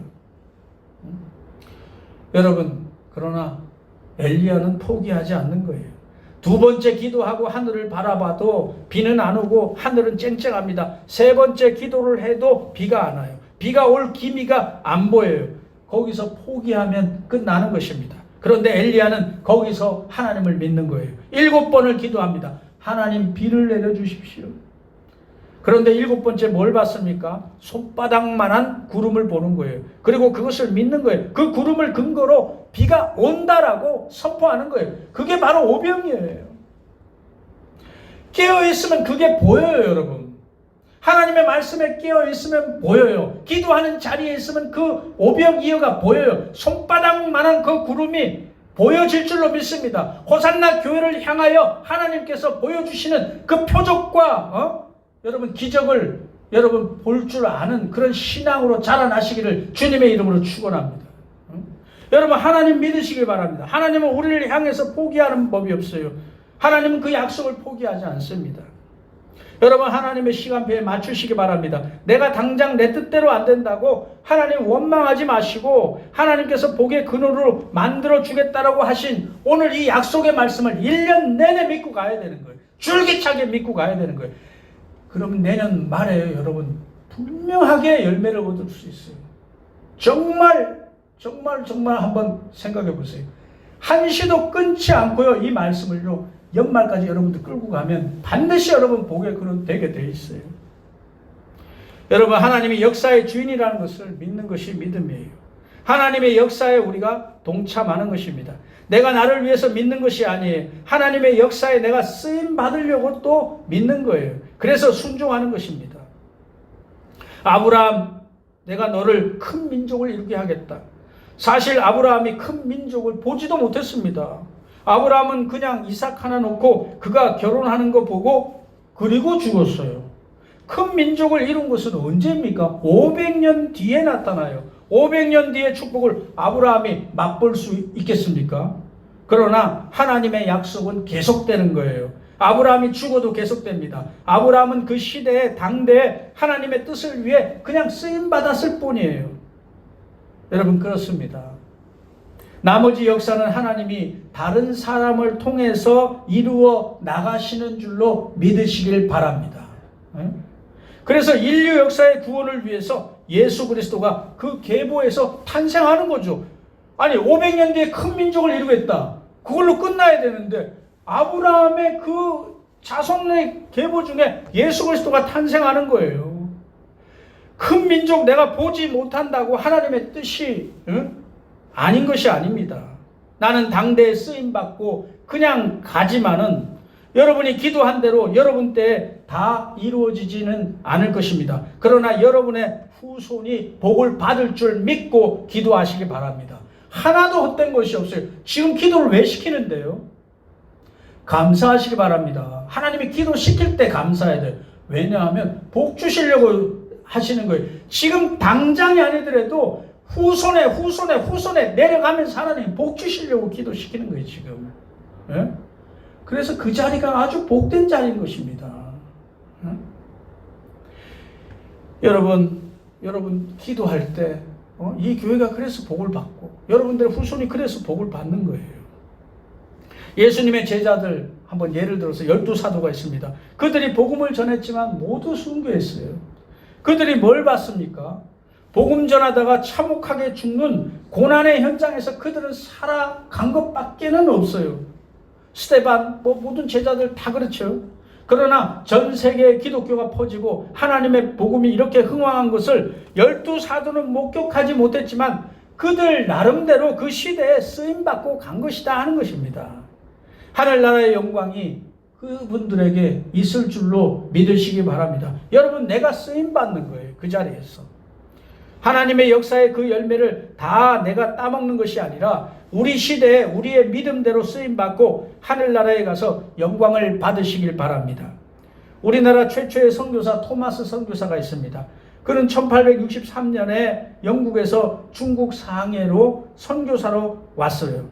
여러분, 그러나 엘리야는 포기하지 않는 거예요. 두 번째 기도하고 하늘을 바라봐도 비는 안 오고 하늘은 쨍쨍합니다. 세 번째 기도를 해도 비가 안 와요. 비가 올 기미가 안 보여요. 거기서 포기하면 끝나는 것입니다. 그런데 엘리야는 거기서 하나님을 믿는 거예요. 7번을 기도합니다. 하나님, 비를 내려주십시오. 그런데 7번째 뭘 봤습니까? 손바닥만한 구름을 보는 거예요. 그리고 그것을 믿는 거예요. 그 구름을 근거로 비가 온다라고 선포하는 거예요. 그게 바로 오병이에요. 깨어있으면 그게 보여요, 여러분. 하나님의 말씀에 깨어있으면 보여요. 기도하는 자리에 있으면 그 오병이어가 보여요. 손바닥만한 그 구름이 보여질 줄로 믿습니다. 호산나 교회를 향하여 하나님께서 보여주시는 그 표적과 여러분 기적을 여러분 볼 줄 아는 그런 신앙으로 자라나시기를 주님의 이름으로 축원합니다. 여러분, 하나님 믿으시길 바랍니다. 하나님은 우리를 향해서 포기하는 법이 없어요. 하나님은 그 약속을 포기하지 않습니다. 여러분, 하나님의 시간표에 맞추시기 바랍니다. 내가 당장 내 뜻대로 안 된다고 하나님 원망하지 마시고 하나님께서 복의 근원으로 만들어 주겠다라고 하신 오늘 이 약속의 말씀을 1년 내내 믿고 가야 되는 거예요. 줄기차게 믿고 가야 되는 거예요. 그러면 내년 말에 여러분 분명하게 열매를 얻을 수 있어요. 정말 한번 생각해 보세요. 한시도 끊지 않고요, 이 말씀을요, 연말까지 여러분들 끌고 가면 반드시 여러분 복에 되게 돼 있어요. 여러분, 하나님이 역사의 주인이라는 것을 믿는 것이 믿음이에요. 하나님의 역사에 우리가 동참하는 것입니다. 내가 나를 위해서 믿는 것이 아니에요. 하나님의 역사에 내가 쓰임 받으려고 또 믿는 거예요. 그래서 순종하는 것입니다. 아브라함, 내가 너를 큰 민족을 이루게 하겠다. 사실 아브라함이 큰 민족을 보지도 못했습니다. 아브라함은 그냥 이삭 하나 놓고 그가 결혼하는 거 보고 그리고 죽었어요. 큰 민족을 이룬 것은 언제입니까? 500년 뒤에 나타나요. 500년 뒤에 축복을 아브라함이 맛볼 수 있겠습니까? 그러나 하나님의 약속은 계속되는 거예요. 아브라함이 죽어도 계속됩니다. 아브라함은 그 시대에 당대에 하나님의 뜻을 위해 그냥 쓰임받았을 뿐이에요. 여러분, 그렇습니다. 나머지 역사는 하나님이 다른 사람을 통해서 이루어 나가시는 줄로 믿으시길 바랍니다. 그래서 인류 역사의 구원을 위해서 예수 그리스도가 그 계보에서 탄생하는 거죠. 아니, 500년 뒤에 큰 민족을 이루겠다. 그걸로 끝나야 되는데 아브라함의 그 자손의 계보 중에 예수 그리스도가 탄생하는 거예요. 큰 민족 내가 보지 못한다고 하나님의 뜻이 아닌 것이 아닙니다. 나는 당대에 쓰임받고 그냥 가지만은 여러분이 기도한 대로 여러분 때에 다 이루어지지는 않을 것입니다. 그러나 여러분의 후손이 복을 받을 줄 믿고 기도하시기 바랍니다. 하나도 헛된 것이 없어요. 지금 기도를 왜 시키는데요? 감사하시기 바랍니다. 하나님이 기도시킬 때 감사해야 돼요. 왜냐하면 복 주시려고 하시는 거예요. 지금 당장이 아니더라도 후손에 내려가면서 하나님이 복 주시려고 기도시키는 거예요, 지금. 예? 그래서 그 자리가 아주 복된 자리인 것입니다. 여러분 기도할 때 이 교회가 그래서 복을 받고 여러분들의 후손이 그래서 복을 받는 거예요. 예수님의 제자들 한번 예를 들어서 12사도가 있습니다. 그들이 복음을 전했지만 모두 순교했어요. 그들이 뭘 받습니까? 복음 전하다가 참혹하게 죽는 고난의 현장에서 그들은 살아간 것밖에는 없어요. 스데반, 모든 제자들 다 그렇죠. 그러나 전 세계에 기독교가 퍼지고 하나님의 복음이 이렇게 흥왕한 것을 12사도는 목격하지 못했지만 그들 나름대로 그 시대에 쓰임받고 간 것이다 하는 것입니다. 하늘나라의 영광이 그분들에게 있을 줄로 믿으시기 바랍니다. 여러분, 내가 쓰임받는 거예요. 그 자리에서. 하나님의 역사의 그 열매를 다 내가 따먹는 것이 아니라 우리 시대에 우리의 믿음대로 쓰임받고 하늘나라에 가서 영광을 받으시길 바랍니다. 우리나라 최초의 선교사 토마스 선교사가 있습니다. 그는 1863년에 영국에서 중국 상해로 선교사로 왔어요.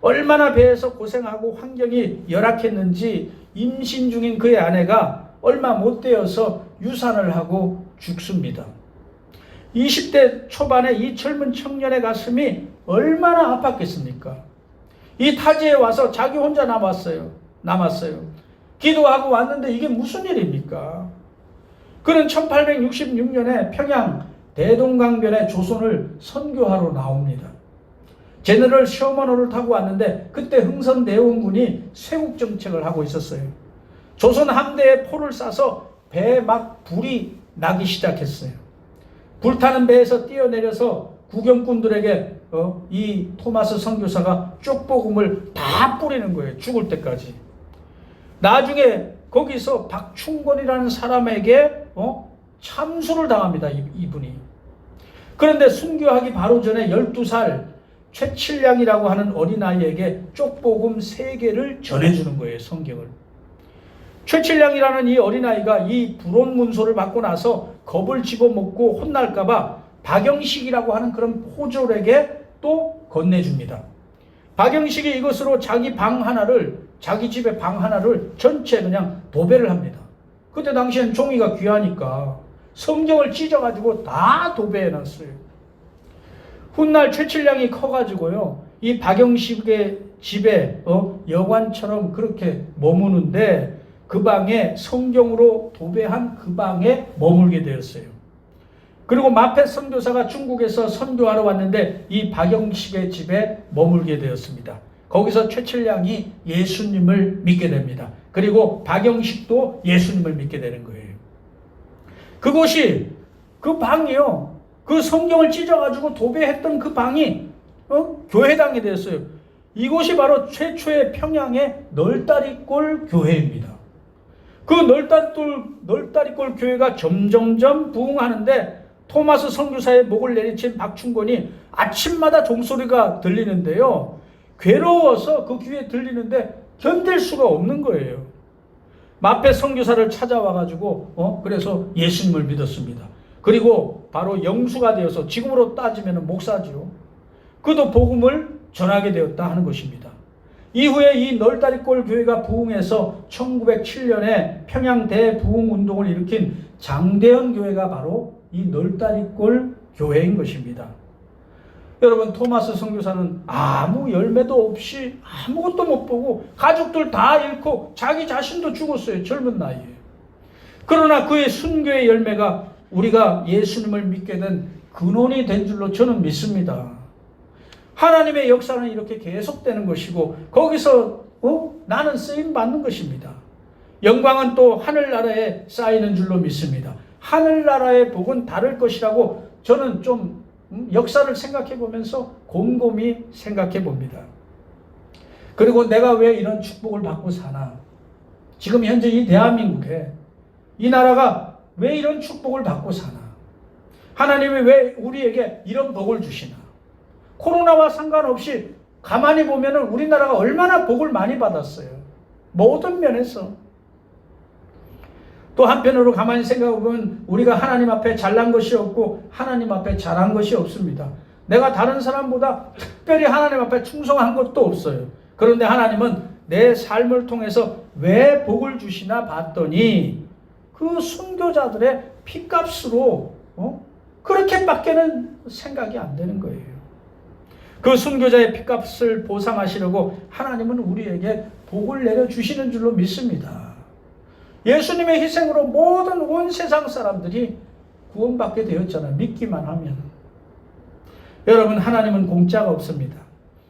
얼마나 배에서 고생하고 환경이 열악했는지 임신 중인 그의 아내가 얼마 못 되어서 유산을 하고 죽습니다. 20대 초반에 이 젊은 청년의 가슴이 얼마나 아팠겠습니까? 이 타지에 와서 자기 혼자 남았어요. 기도하고 왔는데 이게 무슨 일입니까? 그는 1866년에 평양 대동강변에 조선을 선교하러 나옵니다. 제너럴 셔먼호를 타고 왔는데 그때 흥선대원군이 쇄국 정책을 하고 있었어요. 조선 함대에 포를 쏴서 배에 막 불이 나기 시작했어요. 불타는 배에서 뛰어내려서 구경꾼들에게 이 토마스 선교사가 쪽복음을 다 뿌리는 거예요. 죽을 때까지. 나중에 거기서 박충권이라는 사람에게 참수를 당합니다. 이분이. 그런데 순교하기 바로 전에 12살 최칠량이라고 하는 어린아이에게 쪽복음 3개를 전해주는 거예요. 성경을. 최칠량이라는 이 어린아이가 이 불온 문서를 받고 나서 겁을 집어먹고 혼날까봐 박영식이라고 하는 그런 포졸에게 또 건네줍니다. 박영식이 이것으로 자기 집의 방 하나를 전체 그냥 도배를 합니다. 그때 당시엔 종이가 귀하니까 성경을 찢어가지고 다 도배해놨어요. 훗날 최칠량이 커가지고요, 이 박영식의 집에 여관처럼 그렇게 머무는데 그 방에 성경으로 도배한 그 방에 머물게 되었어요. 그리고 마페 선교사가 중국에서 선교하러 왔는데 이 박영식의 집에 머물게 되었습니다. 거기서 최철량이 예수님을 믿게 됩니다. 그리고 박영식도 예수님을 믿게 되는 거예요. 그곳이 그 방이요. 그 성경을 찢어가지고 도배했던 그 방이 교회당이 되었어요. 이곳이 바로 최초의 평양의 널다리골 교회입니다. 그 널다리골 교회가 점점점 부흥하는데 토마스 선교사의 목을 내리친 박충권이 아침마다 종소리가 들리는데요. 괴로워서 그 귀에 들리는데 견딜 수가 없는 거예요. 마페 선교사를 찾아와가지고 그래서 예수님을 믿었습니다. 그리고 바로 영수가 되어서 지금으로 따지면 목사죠. 그도 복음을 전하게 되었다 하는 것입니다. 이후에 이 널다리골 교회가 부흥해서 1907년에 평양 대부흥운동을 일으킨 장대현 교회가 바로 이 널다리골 교회인 것입니다. 여러분, 토마스 선교사는 아무 열매도 없이 아무것도 못 보고 가족들 다 잃고 자기 자신도 죽었어요. 젊은 나이에. 그러나 그의 순교의 열매가 우리가 예수님을 믿게 된 근원이 된 줄로 저는 믿습니다. 하나님의 역사는 이렇게 계속되는 것이고 거기서 나는 쓰임받는 것입니다. 영광은 또 하늘나라에 쌓이는 줄로 믿습니다. 하늘나라의 복은 다를 것이라고 저는 좀 역사를 생각해 보면서 곰곰이 생각해 봅니다. 그리고 내가 왜 이런 축복을 받고 사나? 지금 현재 이 대한민국에 이 나라가 왜 이런 축복을 받고 사나? 하나님이 왜 우리에게 이런 복을 주시나? 코로나와 상관없이 가만히 보면 우리나라가 얼마나 복을 많이 받았어요. 모든 면에서. 또 한편으로 가만히 생각해보면 우리가 하나님 앞에 잘난 것이 없고 하나님 앞에 잘한 것이 없습니다. 내가 다른 사람보다 특별히 하나님 앞에 충성한 것도 없어요. 그런데 하나님은 내 삶을 통해서 왜 복을 주시나 봤더니 그 순교자들의 피값으로 그렇게밖에는 생각이 안 되는 거예요. 그 순교자의 피값을 보상하시려고 하나님은 우리에게 복을 내려주시는 줄로 믿습니다. 예수님의 희생으로 모든 온 세상 사람들이 구원받게 되었잖아요. 믿기만 하면. 여러분, 하나님은 공짜가 없습니다.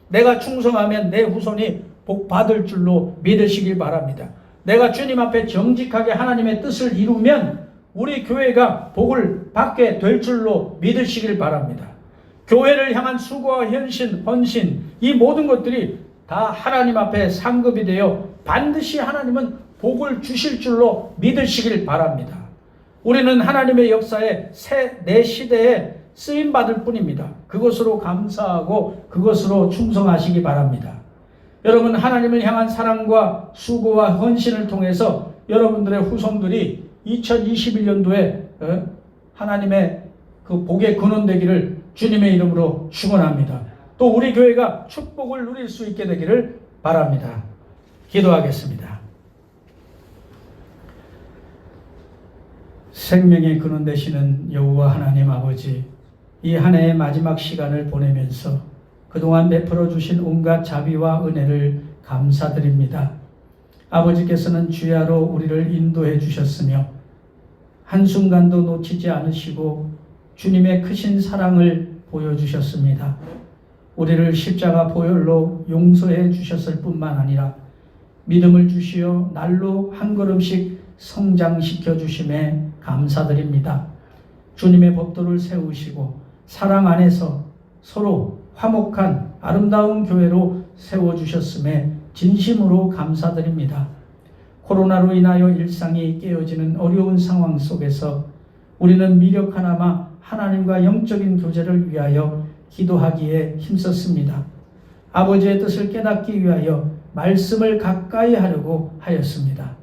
내가 충성하면 내 후손이 복 받을 줄로 믿으시길 바랍니다. 내가 주님 앞에 정직하게 하나님의 뜻을 이루면 우리 교회가 복을 받게 될 줄로 믿으시길 바랍니다. 교회를 향한 수고와 헌신, 이 모든 것들이 다 하나님 앞에 상급이 되어 반드시 하나님은 복을 주실 줄로 믿으시길 바랍니다. 우리는 하나님의 역사에 내 시대에 쓰임받을 뿐입니다. 그것으로 감사하고 그것으로 충성하시기 바랍니다. 여러분, 하나님을 향한 사랑과 수고와 헌신을 통해서 여러분들의 후손들이 2021년도에 하나님의 그 복의 근원 되기를 주님의 이름으로 축원합니다. 또 우리 교회가 축복을 누릴 수 있게 되기를 바랍니다. 기도하겠습니다. 생명의 근원 되시는 여호와 하나님 아버지, 이 한 해의 마지막 시간을 보내면서 그동안 베풀어 주신 온갖 자비와 은혜를 감사드립니다. 아버지께서는 주야로 우리를 인도해 주셨으며 한순간도 놓치지 않으시고 주님의 크신 사랑을 보여주셨습니다. 우리를 십자가 보혈로 용서해 주셨을 뿐만 아니라 믿음을 주시어 날로 한 걸음씩 성장시켜 주심에 감사드립니다. 주님의 법도를 세우시고 사랑 안에서 서로 화목한 아름다운 교회로 세워주셨음에 진심으로 감사드립니다. 코로나로 인하여 일상이 깨어지는 어려운 상황 속에서 우리는 미력 하나마 하나님과 영적인 교제를 위하여 기도하기에 힘썼습니다. 아버지의 뜻을 깨닫기 위하여 말씀을 가까이 하려고 하였습니다.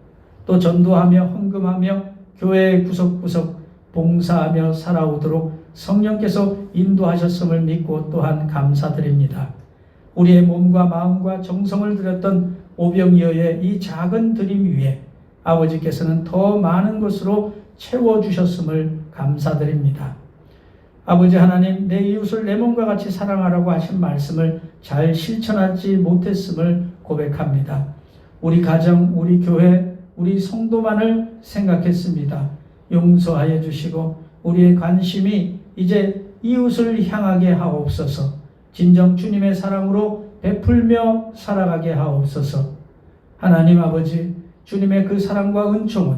또 전도하며 헌금하며 교회의 구석구석 봉사하며 살아오도록 성령께서 인도하셨음을 믿고 또한 감사드립니다. 우리의 몸과 마음과 정성을 들였던 오병이어의 이 작은 드림 위에 아버지께서는 더 많은 것으로 채워주셨음을 감사드립니다. 아버지 하나님, 내 이웃을 내 몸과 같이 사랑하라고 하신 말씀을 잘 실천하지 못했음을 고백합니다. 우리 가정, 우리 교회, 우리 성도만을 생각했습니다. 용서하여 주시고 우리의 관심이 이제 이웃을 향하게 하옵소서. 진정 주님의 사랑으로 베풀며 살아가게 하옵소서. 하나님 아버지, 주님의 그 사랑과 은총은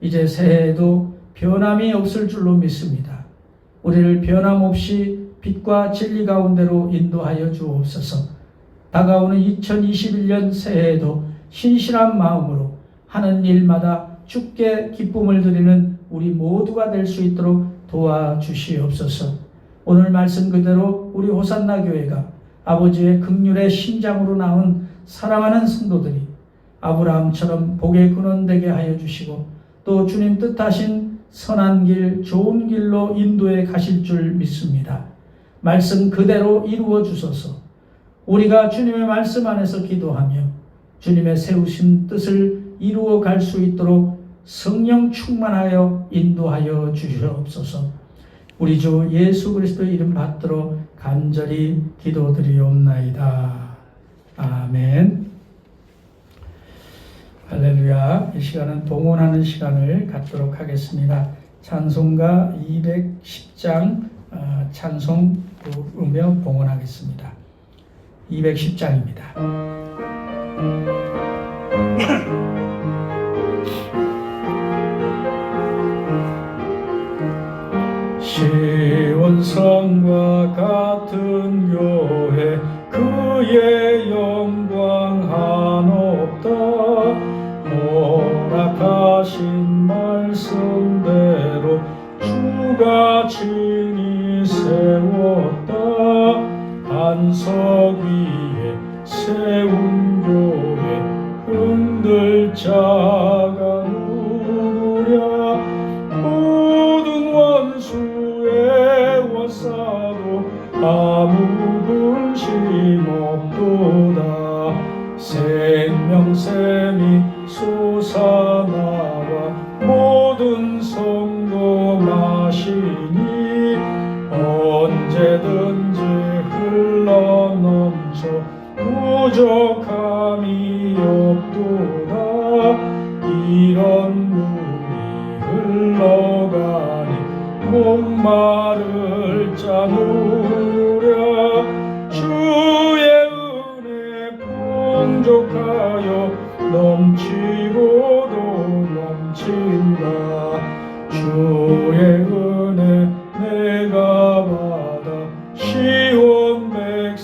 이제 새해에도 변함이 없을 줄로 믿습니다. 우리를 변함없이 빛과 진리 가운데로 인도하여 주옵소서. 다가오는 2021년 새해에도 신실한 마음으로 하는 일마다 주께 기쁨을 드리는 우리 모두가 될 수 있도록 도와주시옵소서. 오늘 말씀 그대로 우리 호산나 교회가 아버지의 긍휼의 심장으로 나온 사랑하는 성도들이 아브라함처럼 복의 근원 되게 하여 주시고 또 주님 뜻하신 선한 길, 좋은 길로 인도해 가실 줄 믿습니다. 말씀 그대로 이루어 주소서. 우리가 주님의 말씀 안에서 기도하며 주님의 세우신 뜻을 이루어 갈 수 있도록 성령 충만하여 인도하여 주시옵소서. 우리 주 예수 그리스도의 이름 받들어 간절히 기도드리옵나이다. 아멘. 할렐루야. 이 시간은 봉헌하는 시간을 갖도록 하겠습니다. 찬송가 210장 찬송 부르며 봉헌하겠습니다. 210장입니다. 시온성과 같은 교회 그의 영광 한없다. 허락하신 말씀대로 주가 친히 세웠다. 반석 위에 세운 교회 흔들 자가 누구랴. 모든 원수의 원사도 아무 근심 없도다. 생명샘이 솟아나와 모든 성도 마시니 언제든지 흘러넘쳐 부족함이 없도다. 이런 물이 흘러가니 목마를 자 누구랴. 주의 은혜 풍족하여 넘치고도 넘친다. 주의 은혜 내가 받아 시온 백성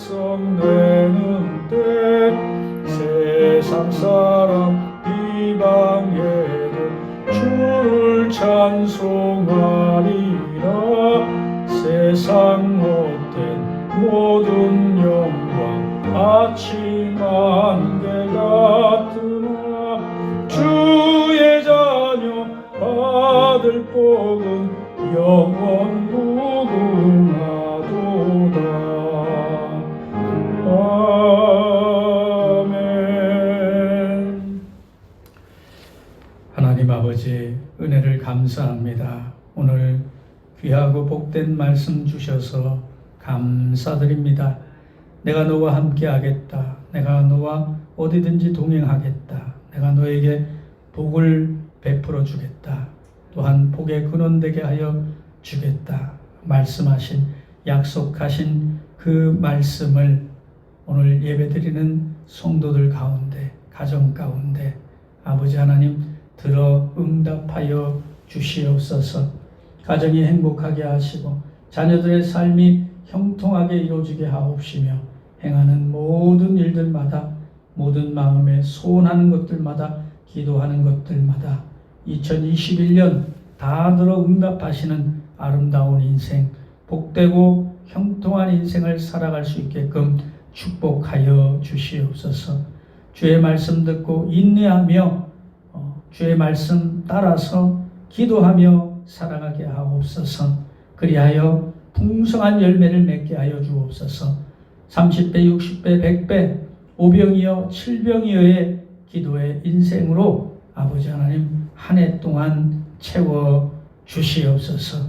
되는 때 세상 사람 비방해도 주를 찬송하리라. 세상 헛된 모든 영광 아침 안개 같으나 주의 자녀 받을 복은 영원 무궁하도다. 아멘. 하나님 아버지, 은혜를 감사합니다. 오늘 귀하고 복된 말씀 주셔서 감사드립니다. 내가 너와 함께 하겠다. 내가 너와 어디든지 동행하겠다. 내가 너에게 복을 베풀어 주겠다. 또한 복의 근원 되게 하여 주겠다. 말씀하신, 약속하신 그 말씀을 오늘 예배드리는 성도들 가운데, 가정 가운데 아버지 하나님 들어 응답하여 주시옵소서. 가정이 행복하게 하시고 자녀들의 삶이 형통하게 이루어지게 하옵시며 행하는 모든 일들마다, 모든 마음에 소원하는 것들마다, 기도하는 것들마다 2021년 다 들어 응답하시는 아름다운 인생, 복되고 형통한 인생을 살아갈 수 있게끔 축복하여 주시옵소서. 주의 말씀 듣고 인내하며 주의 말씀 따라서 기도하며 살아가게 하옵소서. 그리하여 풍성한 열매를 맺게 하여 주옵소서. 30배, 60배, 100배, 5병이여 7병이여의 기도의 인생으로 아버지 하나님 한 해 동안 채워 주시옵소서.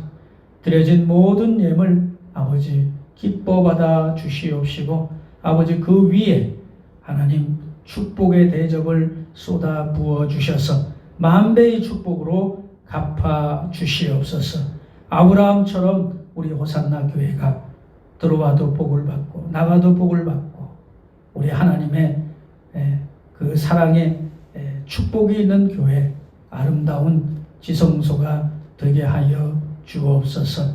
드려진 모든 예물 아버지 기뻐 받아 주시옵시고 아버지 그 위에 하나님 축복의 대접을 쏟아 부어 주셔서 만배의 축복으로 갚아 주시옵소서. 아브라함처럼 우리 호산나 교회가 들어와도 복을 받고 나가도 복을 받고 우리 하나님의 그 사랑의 축복이 있는 교회, 아름다운 지성소가 되게 하여 주옵소서.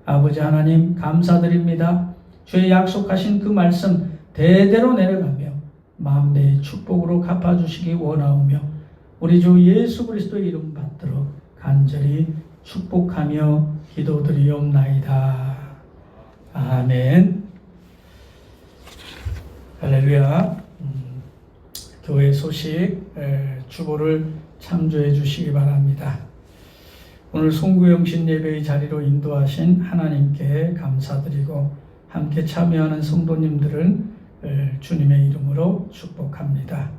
아버지 하나님 감사드립니다. 주의 약속하신 그 말씀 대대로 내려가며 만배의 축복으로 갚아주시기 원하오며 우리 주 예수 그리스도의 이름 받들어 간절히 축복하며 기도드리옵나이다. 아멘. 할렐루야. 교회 소식 주보를 참조해 주시기 바랍니다. 오늘 송구영신 예배의 자리로 인도하신 하나님께 감사드리고 함께 참여하는 성도님들은 주님의 이름으로 축복합니다.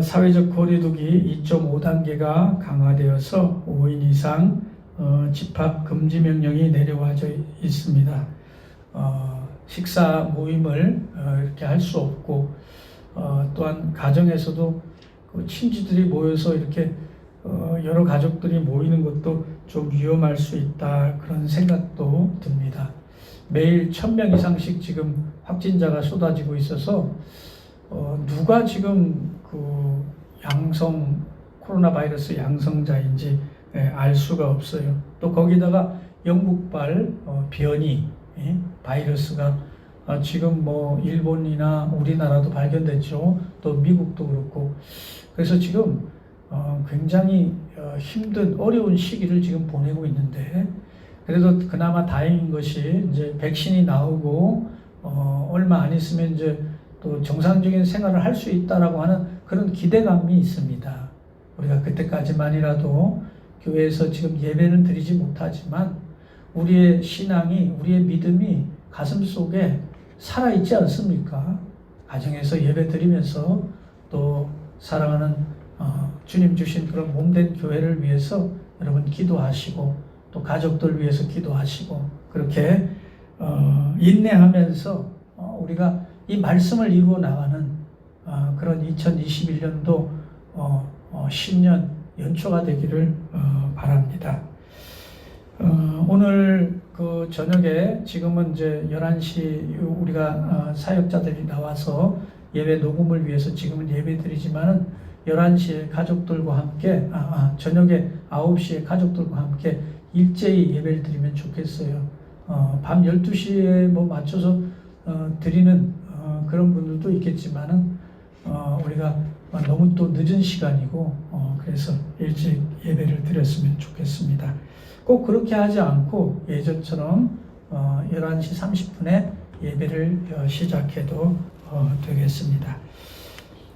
사회적 거리두기 2.5단계가 강화되어서 5인 이상 집합 금지 명령이 내려와져 있습니다. 식사 모임을 이렇게 할 수 없고 또한 가정에서도 그 친지들이 모여서 이렇게 여러 가족들이 모이는 것도 좀 위험할 수 있다, 그런 생각도 듭니다. 매일 1000명 이상씩 지금 확진자가 쏟아지고 있어서 누가 지금 그 코로나 바이러스 양성자인지 알 수가 없어요. 또 거기다가 영국발 변이 바이러스가 지금 뭐 일본이나 우리나라도 발견됐죠. 또 미국도 그렇고. 그래서 지금 굉장히 힘든 어려운 시기를 지금 보내고 있는데, 그래도 그나마 다행인 것이 이제 백신이 나오고 얼마 안 있으면 이제 또 정상적인 생활을 할 수 있다라고 하는 그런 기대감이 있습니다. 우리가 그때까지만이라도 교회에서 지금 예배는 드리지 못하지만 우리의 신앙이, 우리의 믿음이 가슴 속에 살아있지 않습니까? 가정에서 예배 드리면서 또 사랑하는 주님 주신 그런 몸된 교회를 위해서 여러분 기도하시고 또 가족들 위해서 기도하시고 그렇게 인내하면서 우리가 이 말씀을 이루어 나가는 그런 2021년도 신년 연초가 되기를 바랍니다. 오늘 그 저녁에 지금은 이제 11시 우리가 사역자들이 나와서 예배 녹음을 위해서 지금은 예배 드리지만은 11시에 가족들과 함께 저녁에 9시에 가족들과 함께 일제히 예배를 드리면 좋겠어요. 밤 12시에 뭐 맞춰서 드리는 그런 분들도 있겠지만은 우리가 너무 또 늦은 시간이고 그래서 일찍 예배를 드렸으면 좋겠습니다. 꼭 그렇게 하지 않고 예전처럼 11시 30분에 예배를 시작해도 되겠습니다.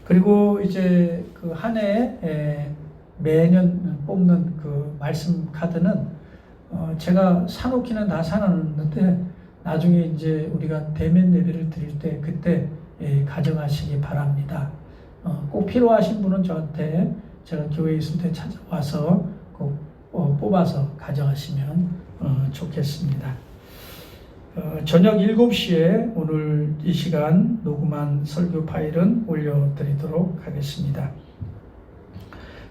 그리고 이제 그 한 해에 매년 뽑는 그 말씀 카드는 제가 사놓기는 다 사놨는데 나중에 이제 우리가 대면 예배를 드릴 때 그때 가져가시기 바랍니다. 꼭 필요하신 분은 저한테 제가 교회에 있을 때 찾아와서 꼭 뽑아서 가져가시면 좋겠습니다. 저녁 7시에 오늘 이 시간 녹음한 설교 파일은 올려드리도록 하겠습니다.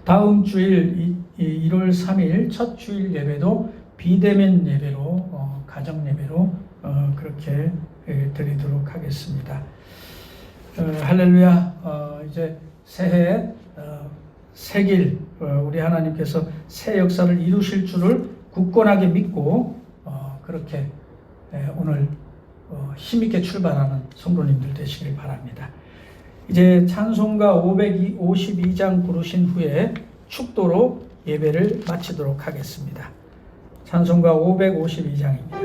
다음 주일 1월 3일 첫 주일 예배도 비대면 예배로 가정 예배로 그렇게 드리도록 하겠습니다. 할렐루야. 이제 새해 새길 우리 하나님께서 새 역사를 이루실 줄을 굳건하게 믿고 그렇게 오늘 힘있게 출발하는 성도님들 되시길 바랍니다. 이제 찬송가 552장 부르신 후에 축도로 예배를 마치도록 하겠습니다. 찬송가 552장입니다.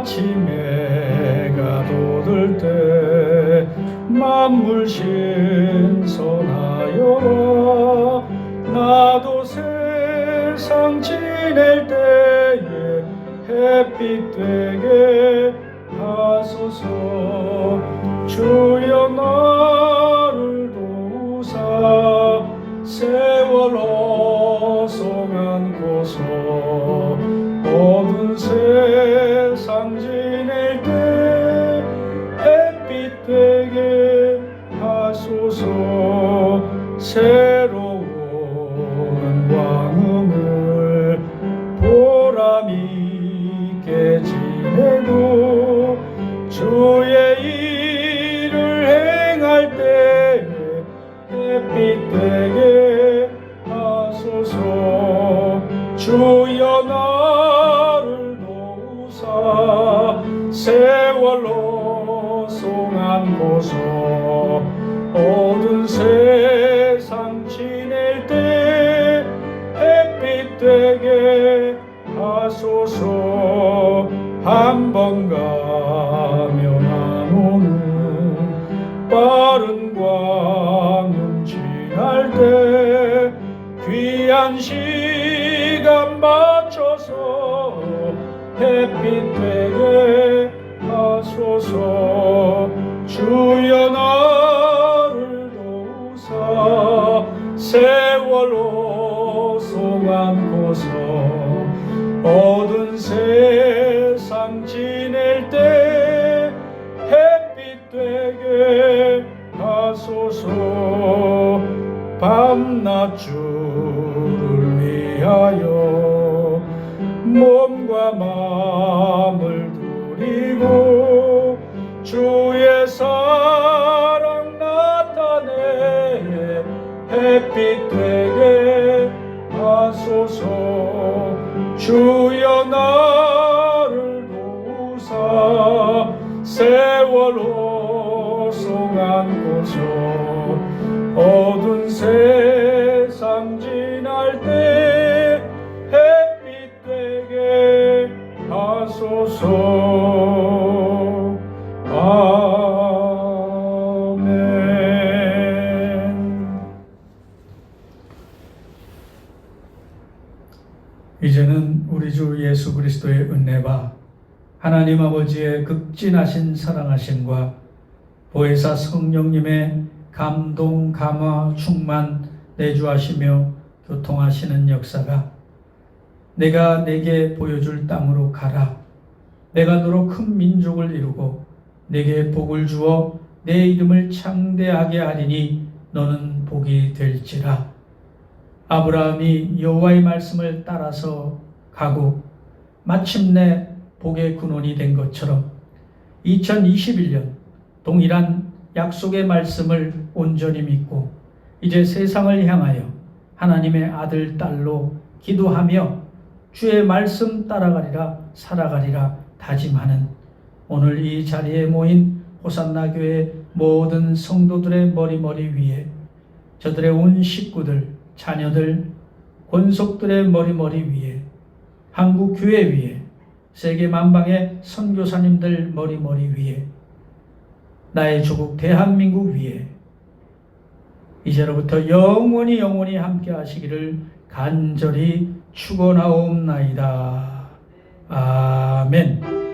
아침에 가도들 때 만물 신선하여 나도 세상 지낼 때에 햇빛 되게 하소서. 주여 나를 도우사 세월 어송한 고소 어두운 세상 지낼 때 되게 하소서. 새로운 광음을 보람 있게 지내고 주의 일을 행할 때 햇빛 되게 하소서. 주여 나를 도우사 세월로 송안고서 어두운 세상 지낼 때 햇빛 되게 하소서. 한 번 가면 안 오는 빠른 광음 지날 때 귀한 시간 맞춰서 햇빛 되게 하소서. 주여 나를 도우사 세월로 송안고서 어두운 세상 지낼 때 햇빛 되게 하소서. 밤낮 주를 위하여 몸과 마음을 드리고 주의 사랑 나타내 햇빛 되게 하소서. 주여 나를 도우사 세월호 송안고서 어두운 세상 지날 때 햇빛 되게 하소서. 아멘. 이제는 우리 주 예수 그리스도의 은혜와 하나님 아버지의 극진하신 사랑하심과 보혜사 성령님의 감동, 감화, 충만, 내주하시며 교통하시는 역사가 내가 내게 보여줄 땅으로 가라. 내가 너로 큰 민족을 이루고 내게 복을 주어 내 이름을 창대하게 하리니 너는 복이 될지라. 아브라함이 여호와의 말씀을 따라서 가고 마침내 복의 근원이 된 것처럼 2021년 동일한 약속의 말씀을 온전히 믿고 이제 세상을 향하여 하나님의 아들, 딸로 기도하며 주의 말씀 따라가리라 살아가리라 다짐하는 오늘 이 자리에 모인 호산나 교회 모든 성도들의 머리 위에 저들의 온 식구들, 자녀들, 권속들의 머리 위에 한국 교회 위에 세계 만방의 선교사님들 머리 위에 나의 조국 대한민국 위에 이제로부터 영원히 함께 하시기를 간절히 축원하옵나이다. 아멘.